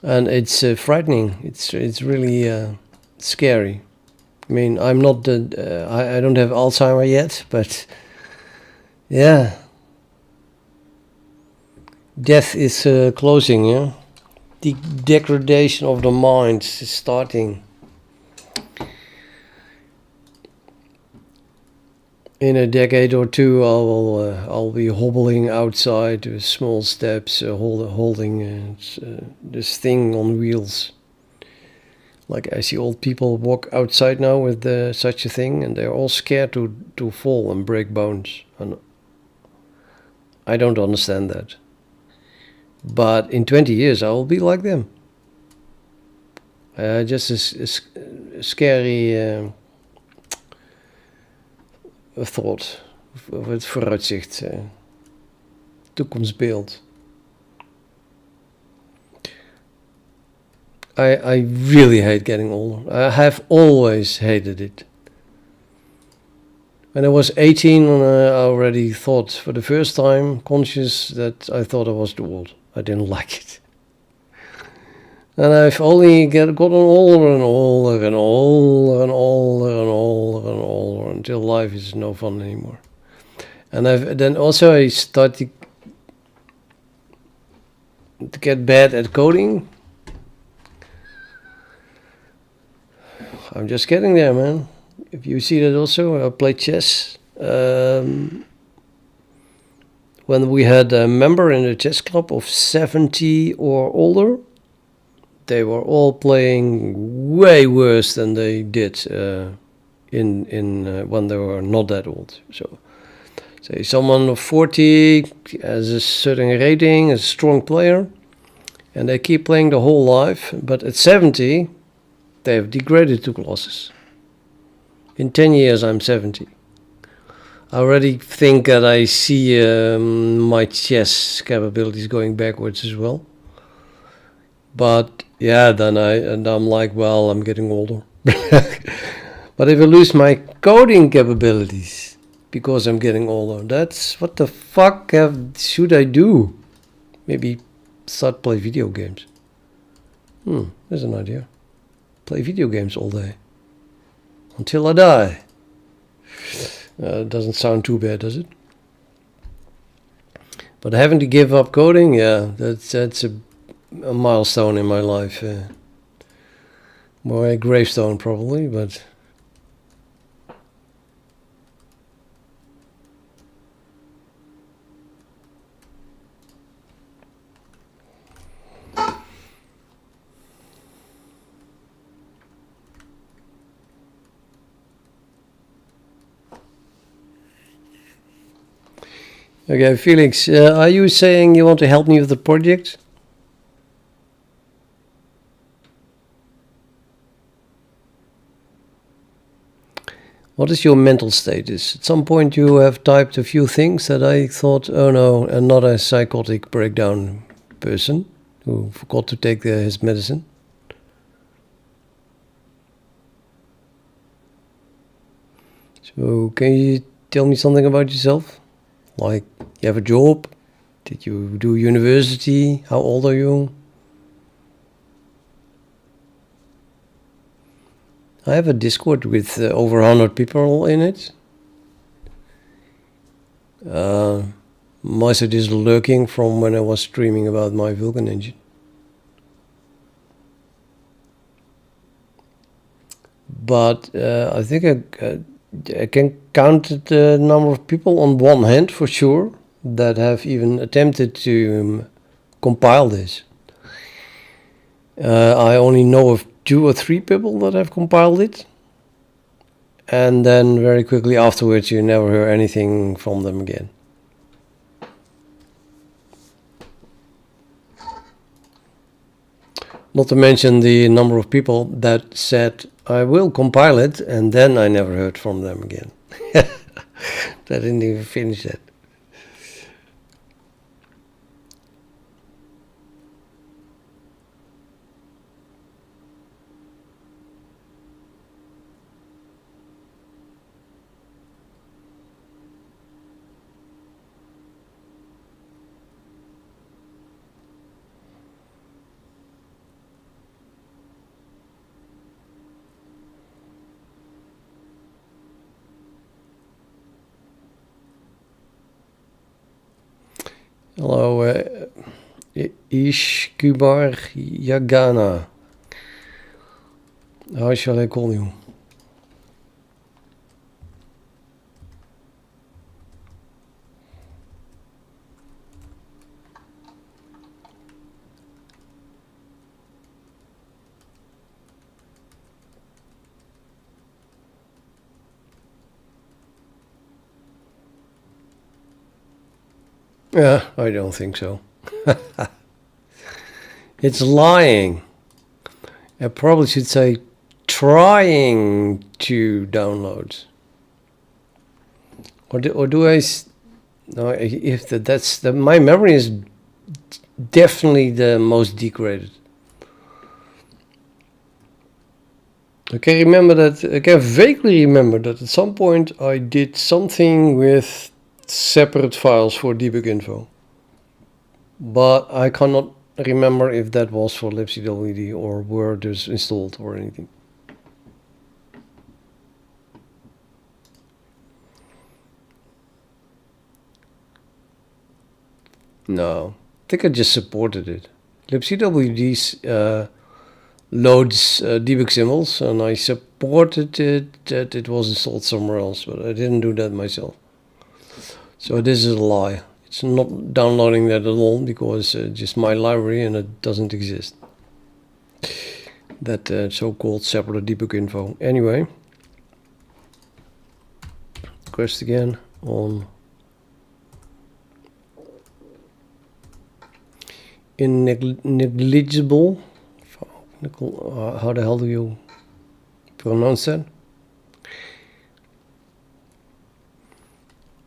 And it's frightening. It's really scary. I mean, I'm not I don't have Alzheimer yet, but yeah, death is closing. Yeah, the degradation of the mind is starting. in a decade or two, I'll be hobbling outside with small steps, holding this thing on wheels. Like I see old people walk outside now with such a thing, and they're all scared to fall and break bones. And I don't understand that. But in 20 years, I will be like them. Just a scary thought, het vooruitzicht, toekomstbeeld. I really hate getting older. I have always hated it. When I was 18, I already thought for the first time, conscious, that I thought I was too old. I didn't like it. And I've only gotten older and older and older and older and older and older until life is no fun anymore. And I started to get bad at coding. I'm just getting there, man. If you see that also, I play chess. When we had a member in the chess club of 70 or older, they were all playing way worse than they did when they were not that old. So, say someone of 40 has a certain rating, is a strong player, and they keep playing the whole life. But at 70, they have degraded to classes. In 10 years, I'm 70. I already think that I see my chess capabilities going backwards as well. But yeah, then I'm like, well, I'm getting older. But if I lose my coding capabilities because I'm getting older, that's what the fuck should I do? Maybe start play video games. There's an idea. Play video games all day until I die. Doesn't sound too bad, does it? But having to give up coding, yeah, that's a milestone in my life. More a gravestone probably, but okay, Felix, are you saying you want to help me with the project? What is your mental status? At some point you have typed a few things that I thought, oh no, not a psychotic breakdown person who forgot to take his medicine. So can you tell me something about yourself? Like, you have a job? Did you do university? How old are you? I have a Discord with over 100 people in it. Most of it is lurking from when I was streaming about my Vulkan engine. But I think I can count the number of people on one hand for sure that have even attempted to compile this. I only know of 2 or 3 people that have compiled it, and then very quickly afterwards you never hear anything from them again. Not to mention the number of people that said, I will compile it, and then I never heard from them again. They didn't even finish it. Hello, Ishkubar Yagana. How shall I call you? Yeah, I don't think so. It's lying. I probably should say trying to download. Or do I? No, if that's the my memory is definitely the most degraded. I can remember that. I can vaguely remember that at some point I did something with separate files for debug info, but I cannot remember if that was for libcwd or Word is installed or anything. No, I think I just supported it. libcwd loads debug symbols, and I supported it that it was installed somewhere else, but I didn't do that myself. So this is a lie. It's not downloading that at all because just my library and it doesn't exist. That so-called separate debug info. Anyway, quest again on negligible. How the hell do you pronounce that?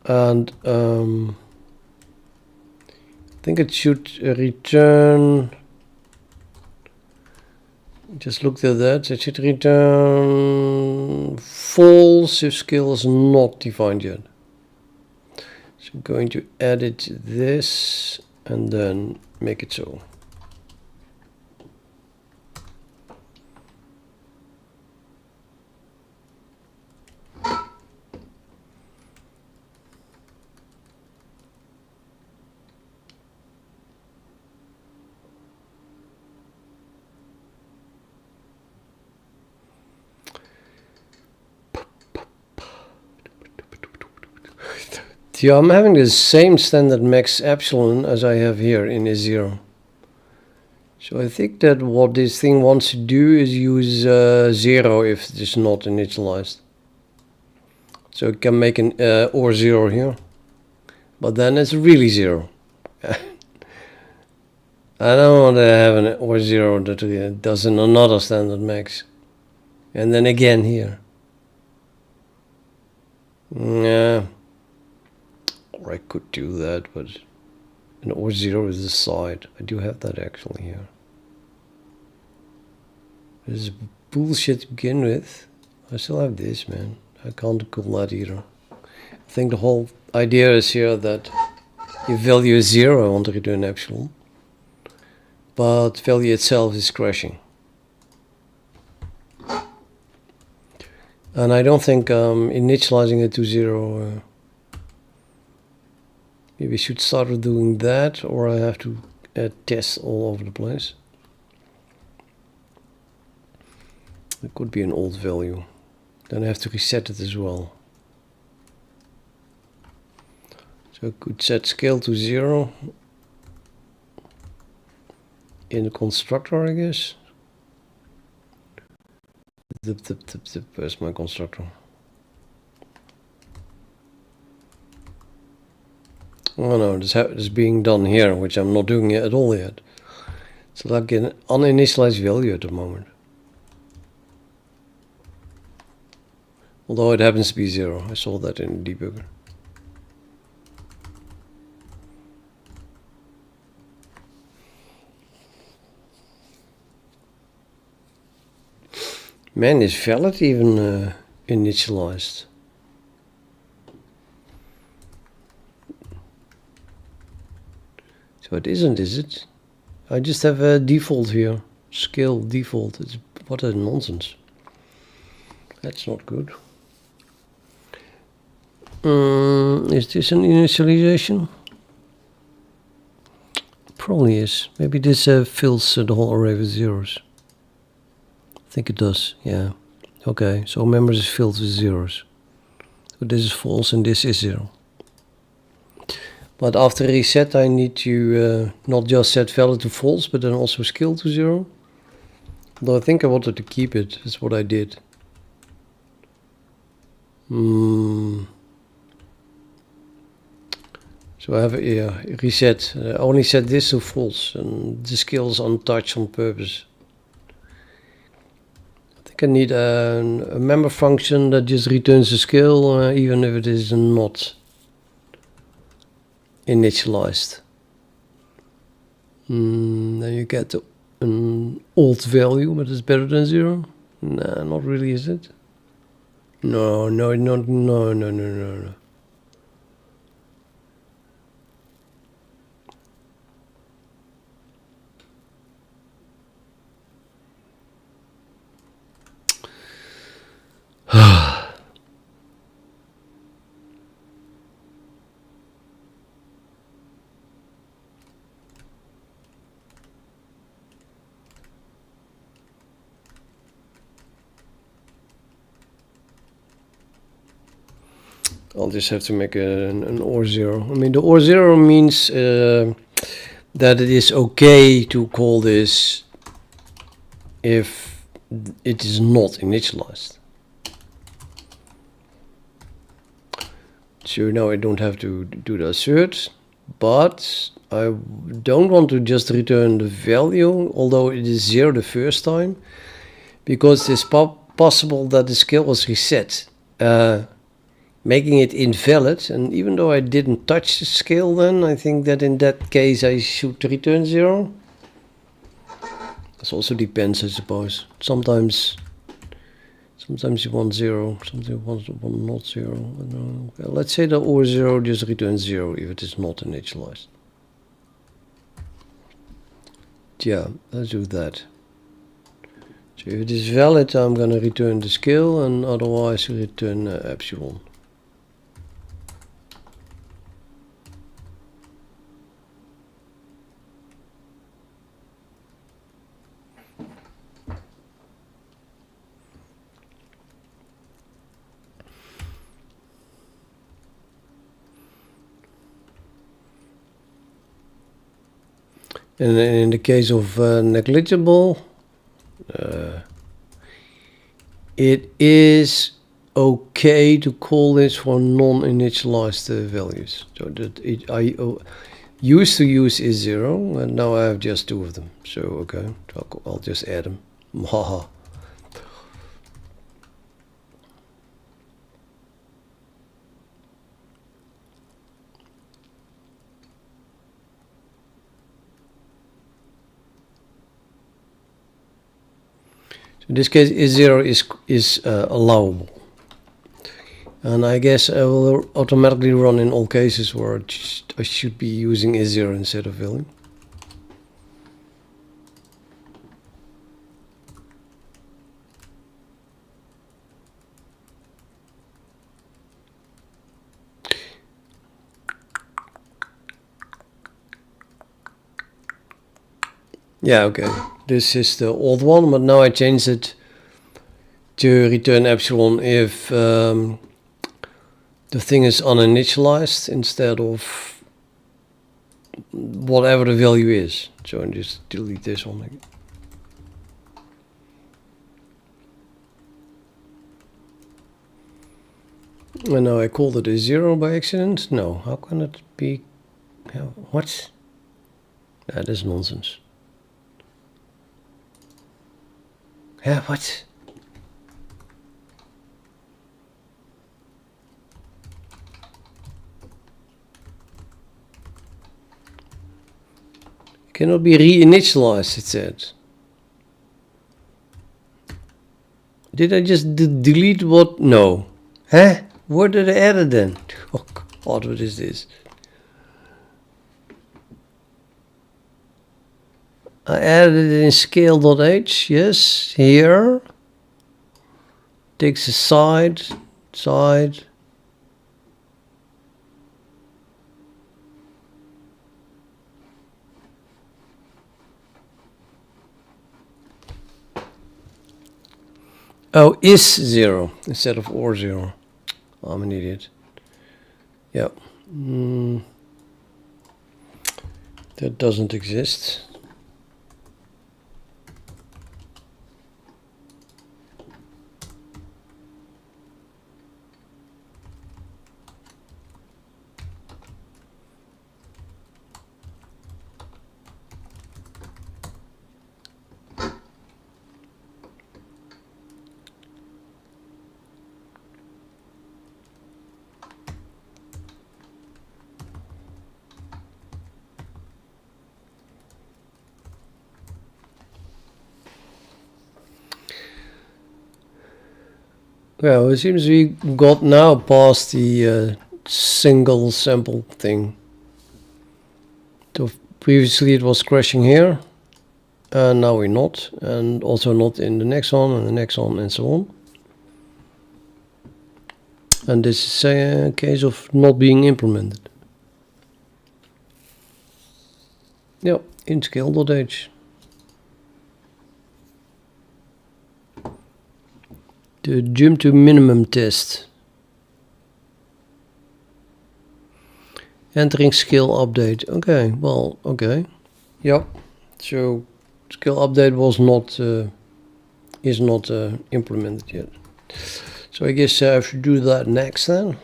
And I think it should return. Just looked at that. It should return false if skill is not defined yet. So I'm going to edit this and then make it so. Yeah, I'm having the same standard max epsilon as I have here in A0. So I think that what this thing wants to do is use 0 if it is not initialized. So it can make an or 0 here. But then it's really 0. I don't want to have an or 0 that does another standard max. And then again here. Yeah. Or I could do that, but an or 0 is the side. I do have that actually here. This is bullshit to begin with. I still have this, man. I can't call that either. I think the whole idea is here that if value is 0, I want to return epsilon. But value itself is crashing. And I don't think initializing it to 0... maybe I should start doing that, or I have to test all over the place. It could be an old value. Then I have to reset it as well. So I could set scale to 0 in the constructor, I guess. Where's my constructor? Oh no, this is being done here, which I'm not doing at all yet. It's like an uninitialized value at the moment. Although it happens to be 0. I saw that in the debugger. Man, is valid even initialized? So it isn't, is it? I just have a default here. Scale default. What a nonsense. That's not good. Is this an initialization? Probably is. Maybe this fills the whole array with zeros. I think it does, yeah. Okay, so members is filled with zeros. So this is false and this is 0. But after reset I need to not just set value to false, but then also scale to 0. Although I think I wanted to keep it, that's what I did. So I have a reset. I only set this to false, and the scale is untouched on purpose. I think I need a member function that just returns the scale, even if it is not initialized. Then you get an old value, but it's better than 0. Nah, not really, is it? No. I'll just have to make an OR 0. I mean, the OR 0 means that it is okay to call this if it is not initialized. So now I don't have to do the assert, but I don't want to just return the value, although it is 0 the first time, because it's possible that the scale was reset, making it invalid. And even though I didn't touch the scale, then I think that in that case I should return 0. This also depends, I suppose. Sometimes you want 0, sometimes you want not 0. Let's say the OR 0 just returns 0 if it is not initialized. Yeah, let's do that. So if it is valid, I'm going to return the scale, and otherwise return epsilon. And in the case of negligible, it is okay to call this for non-initialized values. So that I used to use is 0, and now I have just 2 of them. So okay, I'll just add them. Haha. In this case, is0 is allowable, and I guess I will automatically run in all cases where I should be using is0 instead of value. Yeah, okay. This is the old one, but now I changed it to return epsilon if the thing is uninitialized instead of whatever the value is. So I just delete this one again. And now I called it a 0 by accident. No, how can it be? What? That is nonsense. Yeah, what? Cannot be re-initialized, it said. Did I just delete what? No. Huh? What did I add it then? Oh God, what is this? I added it in scale.h, yes, here. Takes a side. Oh, is 0 instead of or 0. I'm an idiot. Yeah. That doesn't exist. Well, it seems we got now past the single sample thing. So previously it was crashing here, and now we're not, and also not in the next one and the next one and so on. And this is a case of not being implemented. Yep, in scale.h. The jump to minimum test. Entering skill update. Okay, well, okay. Yep. So skill update was not is not implemented yet. So I guess I should do that next then.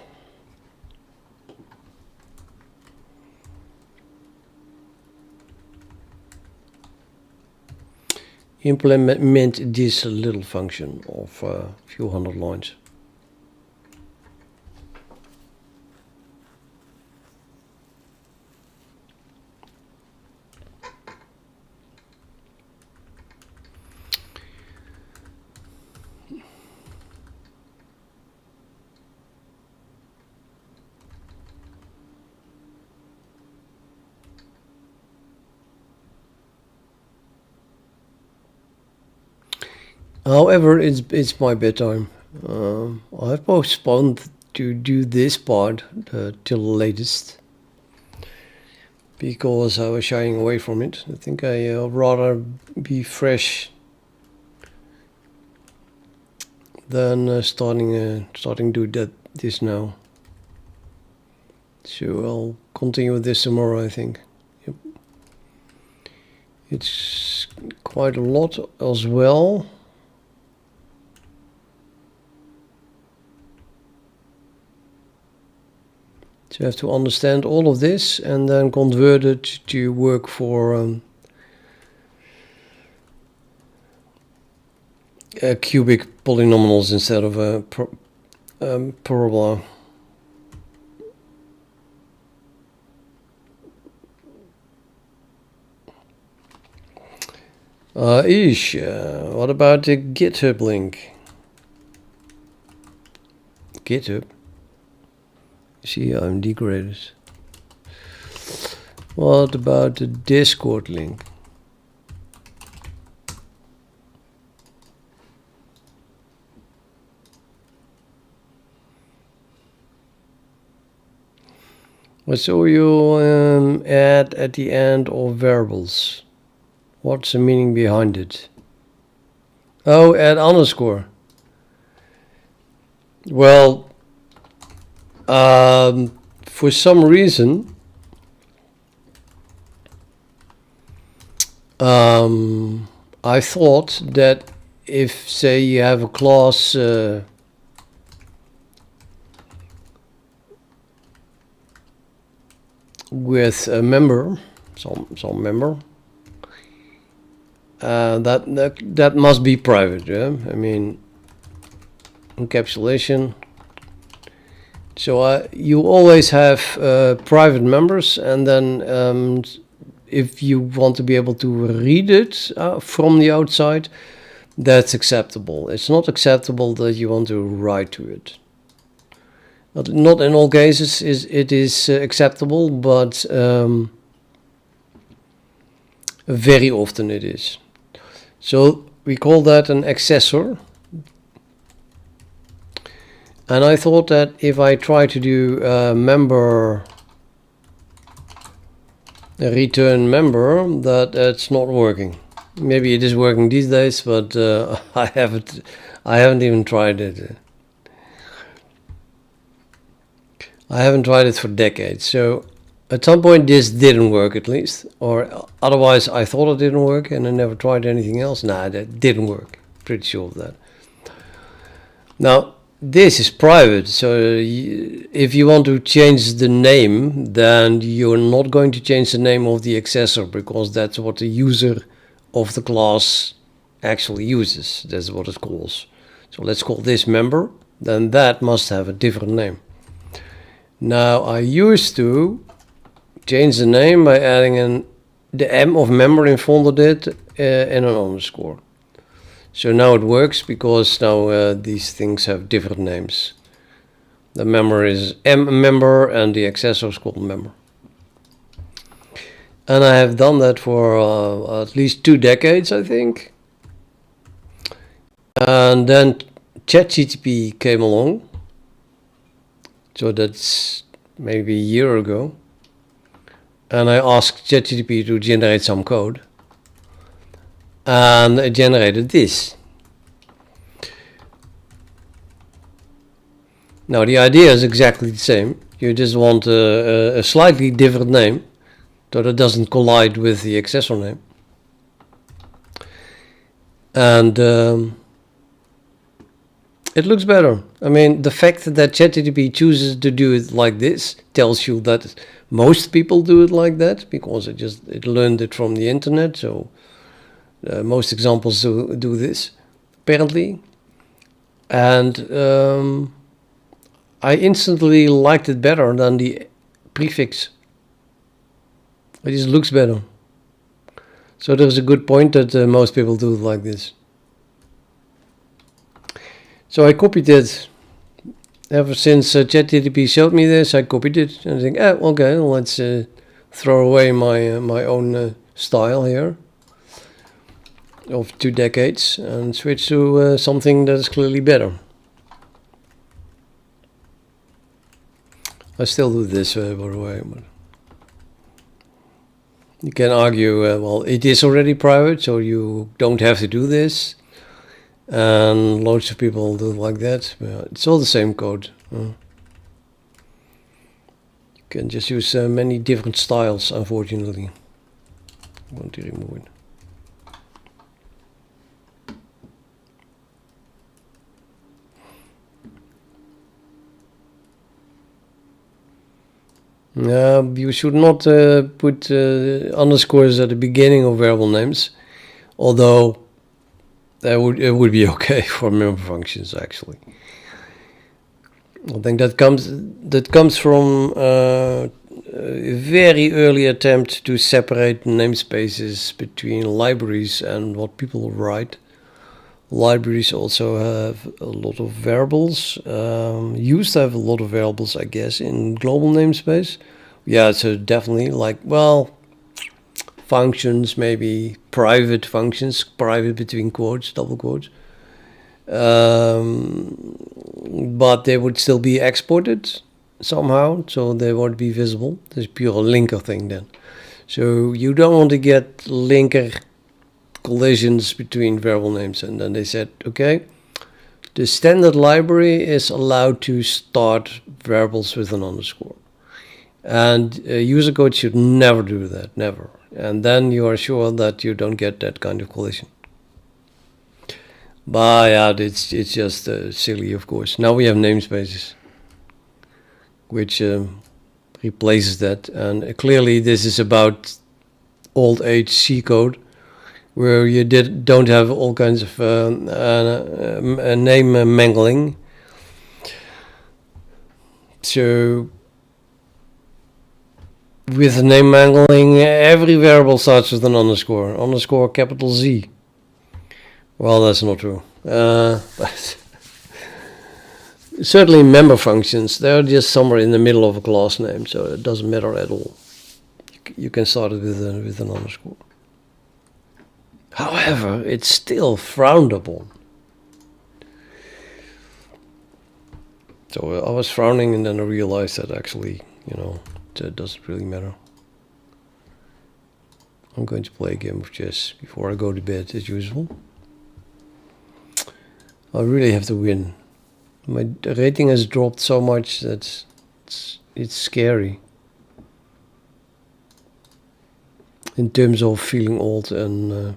Implement this little function of a few hundred lines. However, it's my bedtime. I've postponed to do this part till the latest because I was shying away from it. I think I rather be fresh than starting do this now. So I'll continue with this tomorrow, I think. Yep. It's quite a lot as well. So you have to understand all of this and then convert it to work for cubic polynomials instead of a parabola. What about the GitHub link? GitHub? See, I'm degraded. What about the Discord link? What saw you add at the end of variables? What's the meaning behind it? Oh, add underscore. Well, for some reason, I thought that if, say, you have a class with a member, some member, that must be private. Yeah, I mean, encapsulation. So you always have private members, and then if you want to be able to read it from the outside, that's acceptable. It's not acceptable that you want to write to it. Not in all cases it is acceptable, but very often it is. So we call that an accessor. And I thought that if I try to do member, return member, that's not working. Maybe it is working these days, but I haven't even tried it. I haven't tried it for decades. So at some point this didn't work, at least, or otherwise I thought it didn't work and I never tried anything else. Nah, that didn't work. Pretty sure of that. Now, this is private, so if you want to change the name, then you're not going to change the name of the accessor, because that's what the user of the class actually uses. That's what it calls. So let's call this member, then that must have a different name. Now I used to change the name by adding the M of member in front of it and an underscore. So now it works because now these things have different names. The member is member and the accessor is called member. And I have done that for at least 2 decades, I think. And then ChatGPT came along. So that's maybe a year ago. And I asked ChatGPT to generate some code. And it generated this. Now the idea is exactly the same. You just want a slightly different name, so that doesn't collide with the accessor name. And it looks better. I mean, the fact that ChatGPT chooses to do it like this tells you that most people do it like that, because it learned it from the internet. So most examples do this, apparently. And I instantly liked it better than the prefix. It just looks better. So there's a good point that most people do it like this. So I copied it. Ever since ChatGPT showed me this, I copied it. And I think, okay, let's throw away my own style here of 2 decades and switch to something that is clearly better. I still do this, by the way. But you can argue, well, it is already private, so you don't have to do this. And loads of people do it like that. It's all the same code. You can just use many different styles, unfortunately. I want to remove it. You should not put underscores at the beginning of variable names, although it would be okay for member functions, actually. I think that comes from a very early attempt to separate namespaces between libraries and what people write. Libraries also have a lot of variables, used to have a lot of variables, I guess, in global namespace. Yeah, so definitely functions, maybe private functions, private between quotes, double quotes. But they would still be exported somehow, so they won't be visible. It's pure linker thing then. So you don't want to get linker collisions between variable names. And then they said, okay, the standard library is allowed to start variables with an underscore. And user code should never do that, never. And then you are sure that you don't get that kind of collision. But yeah, it's just silly, of course. Now we have namespaces, which replaces that. And clearly this is about old age C code, where you don't have all kinds of name mangling. So with name mangling, every variable starts with an underscore capital Z. Well, that's not true. But certainly member functions, they're just somewhere in the middle of a class name, so it doesn't matter at all. You can start it with an underscore. However, it's still frowned upon. So I was frowning, and then I realized that actually, it doesn't really matter. I'm going to play a game of chess before I go to bed, as usual. I really have to win. My rating has dropped so much that it's scary. In terms of feeling old and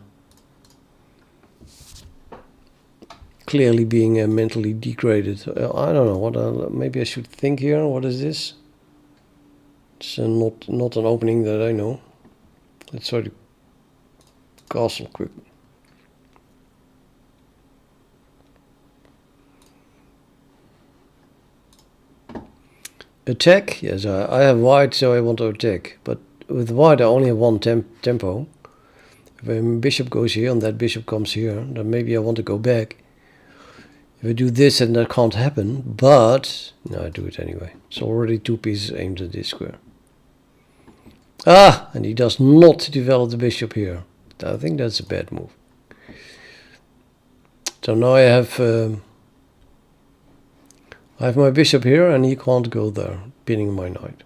clearly being mentally degraded. I don't know what. Maybe I should think here. What is this? It's not an opening that I know. Let's try to castle quickly. Attack? Yes, I have white, so I want to attack. But with white, I only have one tempo. If a bishop goes here and that bishop comes here, then maybe I want to go back. If I do this, and that can't happen, but no, I do it anyway. It's already 2 pieces aimed at this square. Ah, and he does not develop the bishop here. I think that's a bad move. So now I have my bishop here, and he can't go there, pinning my knight.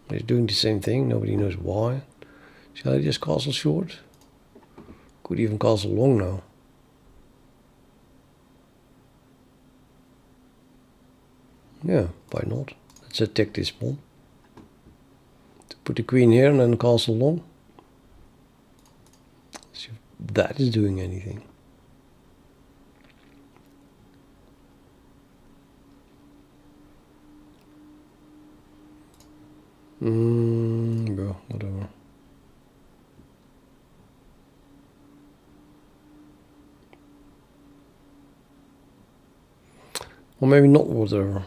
He's doing the same thing. Nobody knows why. Shall I just castle short? Could even castle long now. Yeah, why not? Let's attack this pawn. Put the queen here and then castle long. See if that is doing anything. Well, whatever. Or maybe not whatever.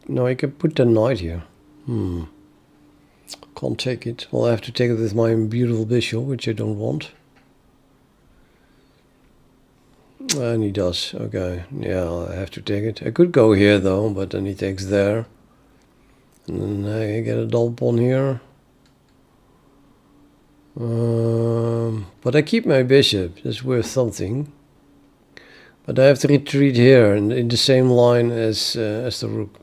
No, I can put the knight here. Can't take it. Well, I have to take it with my beautiful bishop, which I don't want. And he does. Okay. Yeah, I have to take it. I could go here though, but then he takes there. And then I get a double pawn here. But I keep my bishop. That's worth something. But I have to retreat here in the same line as the rook.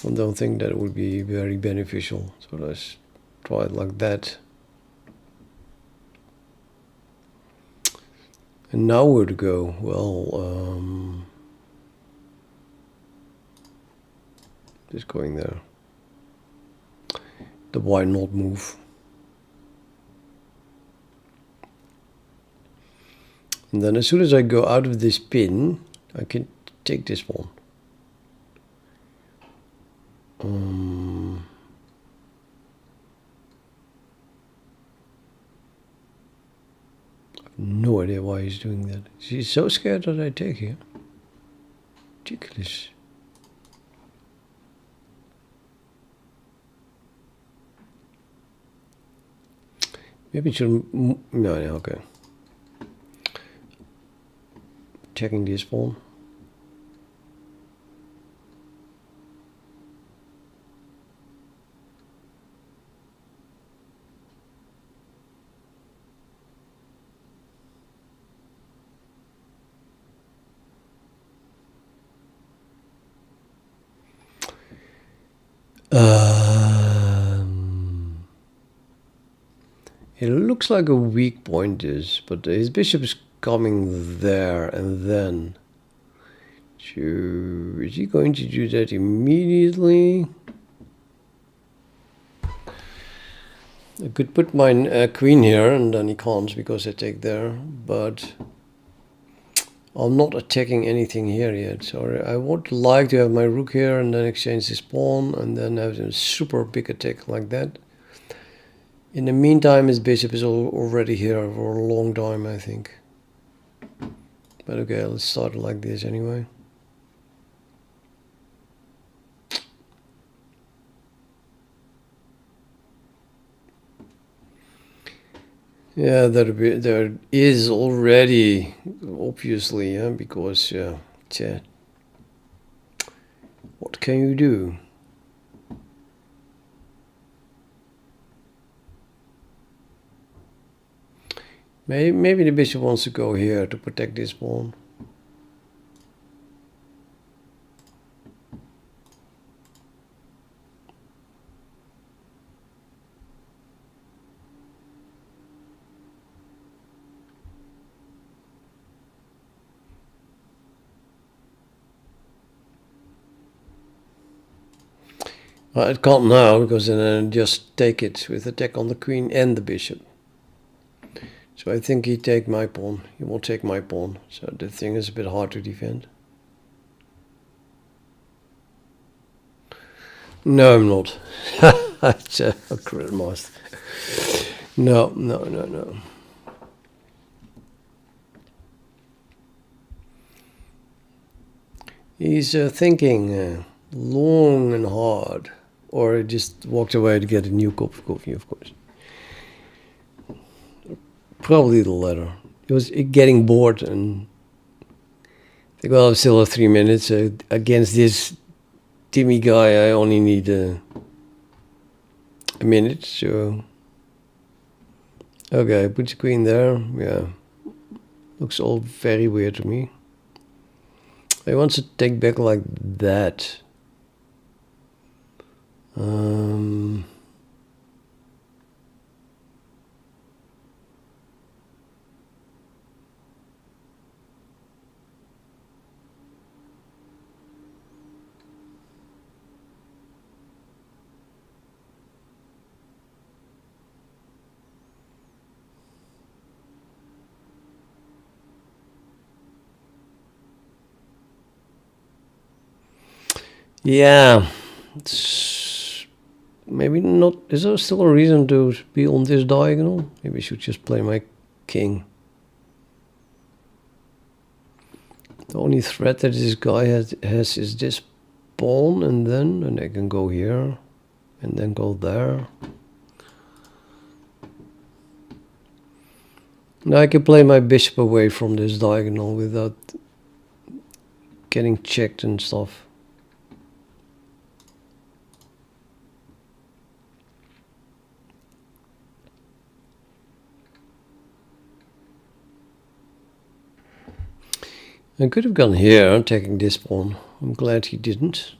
I don't think that would be very beneficial. So let's try it like that. And now where to go? Well, just going there. The why not move? And then as soon as I go out of this pin, I can take this one. I have no idea why he's doing that. He's so scared that I take here. Ridiculous. Maybe it should. No, okay. Checking this pawn. It looks like a weak point is, but his bishop is coming there, and then is he going to do that immediately? I could put my queen here, and then he can't because I take there, but I'm not attacking anything here yet. So I would like to have my rook here and then exchange this pawn and then have a super big attack like that. In the meantime, his bishop is already here for a long time, I think. But okay, let's start it like this anyway. Yeah, there is already, obviously, yeah, because what can you do? Maybe the bishop wants to go here to protect this pawn. Well, it can't now because then I just take it with attack on the queen and the bishop. So I think he take my pawn. He will take my pawn. So the thing is a bit hard to defend. No, I'm not. It's a credit master. No. He's thinking long and hard. Or just walked away to get a new cup of coffee, of course. Probably the latter. It was getting bored and I think, well, I still have 3 minutes. Against this Timmy guy, I only need a minute. So, okay, put the queen there. Yeah, looks all very weird to me. I want to take back like that. Yeah, it's maybe not. Is there still a reason to be on this diagonal? Maybe I should just play my king. The only threat that this guy has is this pawn, and I can go here, and then go there. Now I can play my bishop away from this diagonal without getting checked and stuff. I could have gone here, taking this pawn. I'm glad he didn't.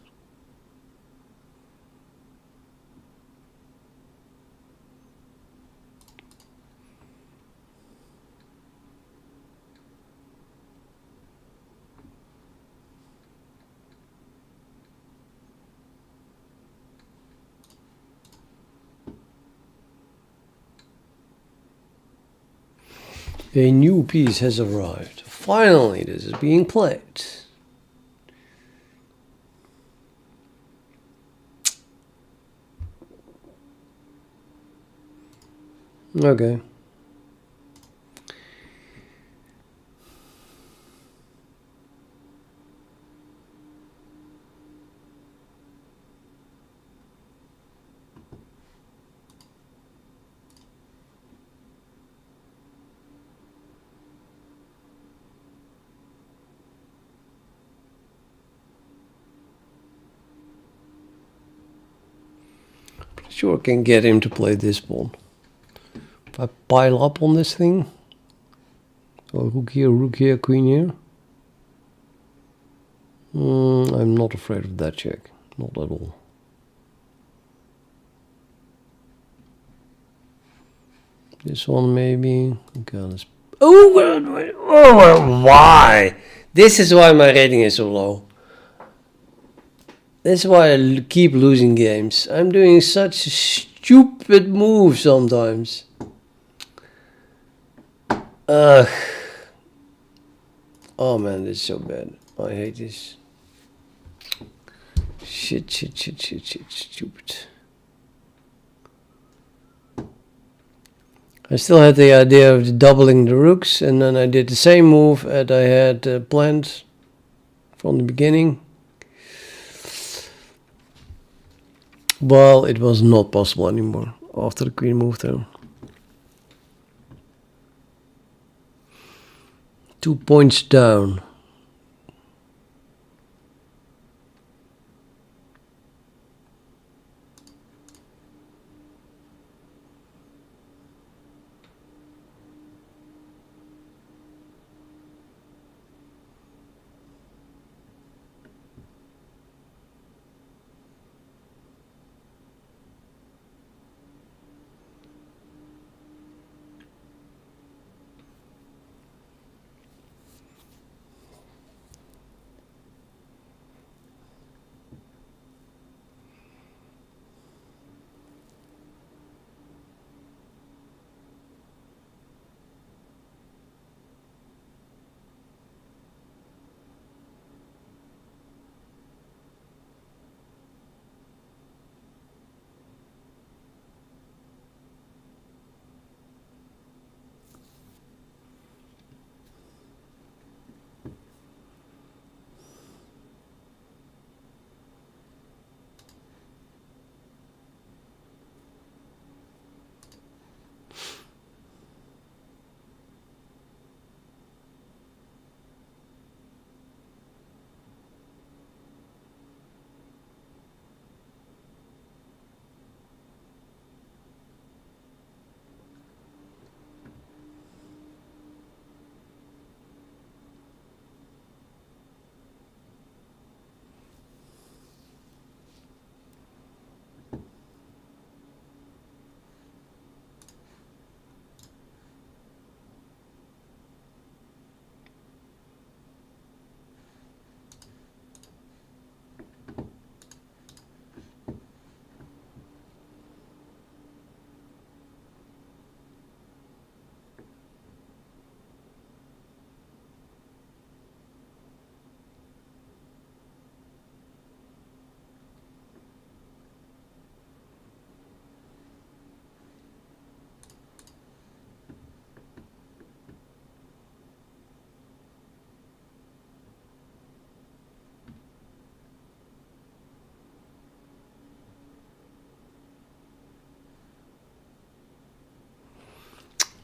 A new piece has arrived. Finally, this is being played. Okay. Sure, can get him to play this pawn. If I pile up on this thing, or rook here, queen here. I'm not afraid of that check, not at all. This one maybe. Okay, let's. Oh, why? This is why my rating is so low. That's why I keep losing games. I'm doing such a stupid move sometimes. Ugh. Oh man, this is so bad. I hate this. Shit, stupid. I still had the idea of doubling the rooks, and then I did the same move that I had planned from the beginning. Well, it was not possible anymore after the queen moved there. 2 points down.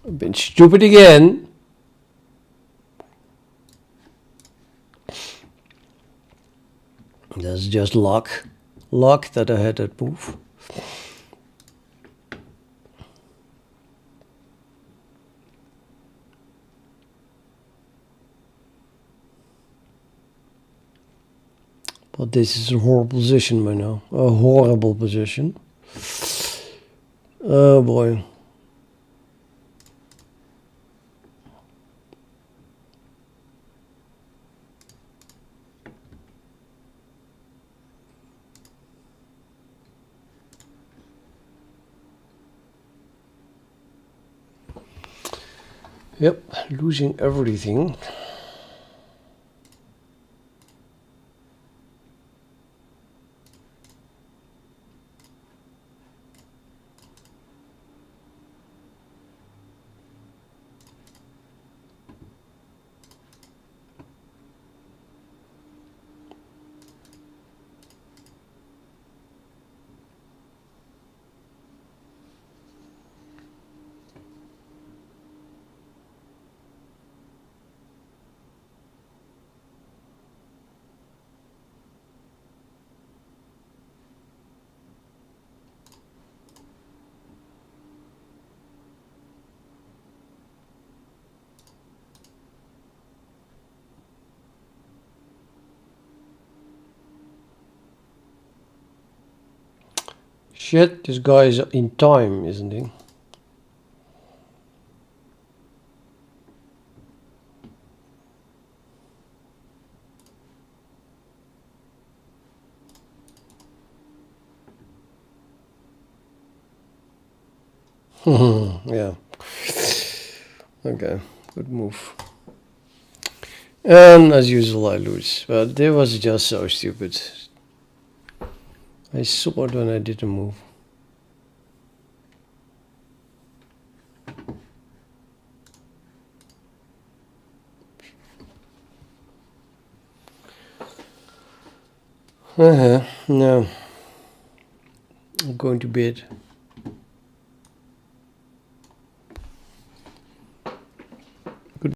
I've been stupid again. That's just luck. Luck that I had that move. But this is a horrible position by now. A horrible position. Oh boy. Yep, losing everything. Shit, this guy is in time, isn't he? Yeah. Okay, good move. And as usual I lose. But it was just so stupid. I saw it when I did the move. No. I'm going to bed.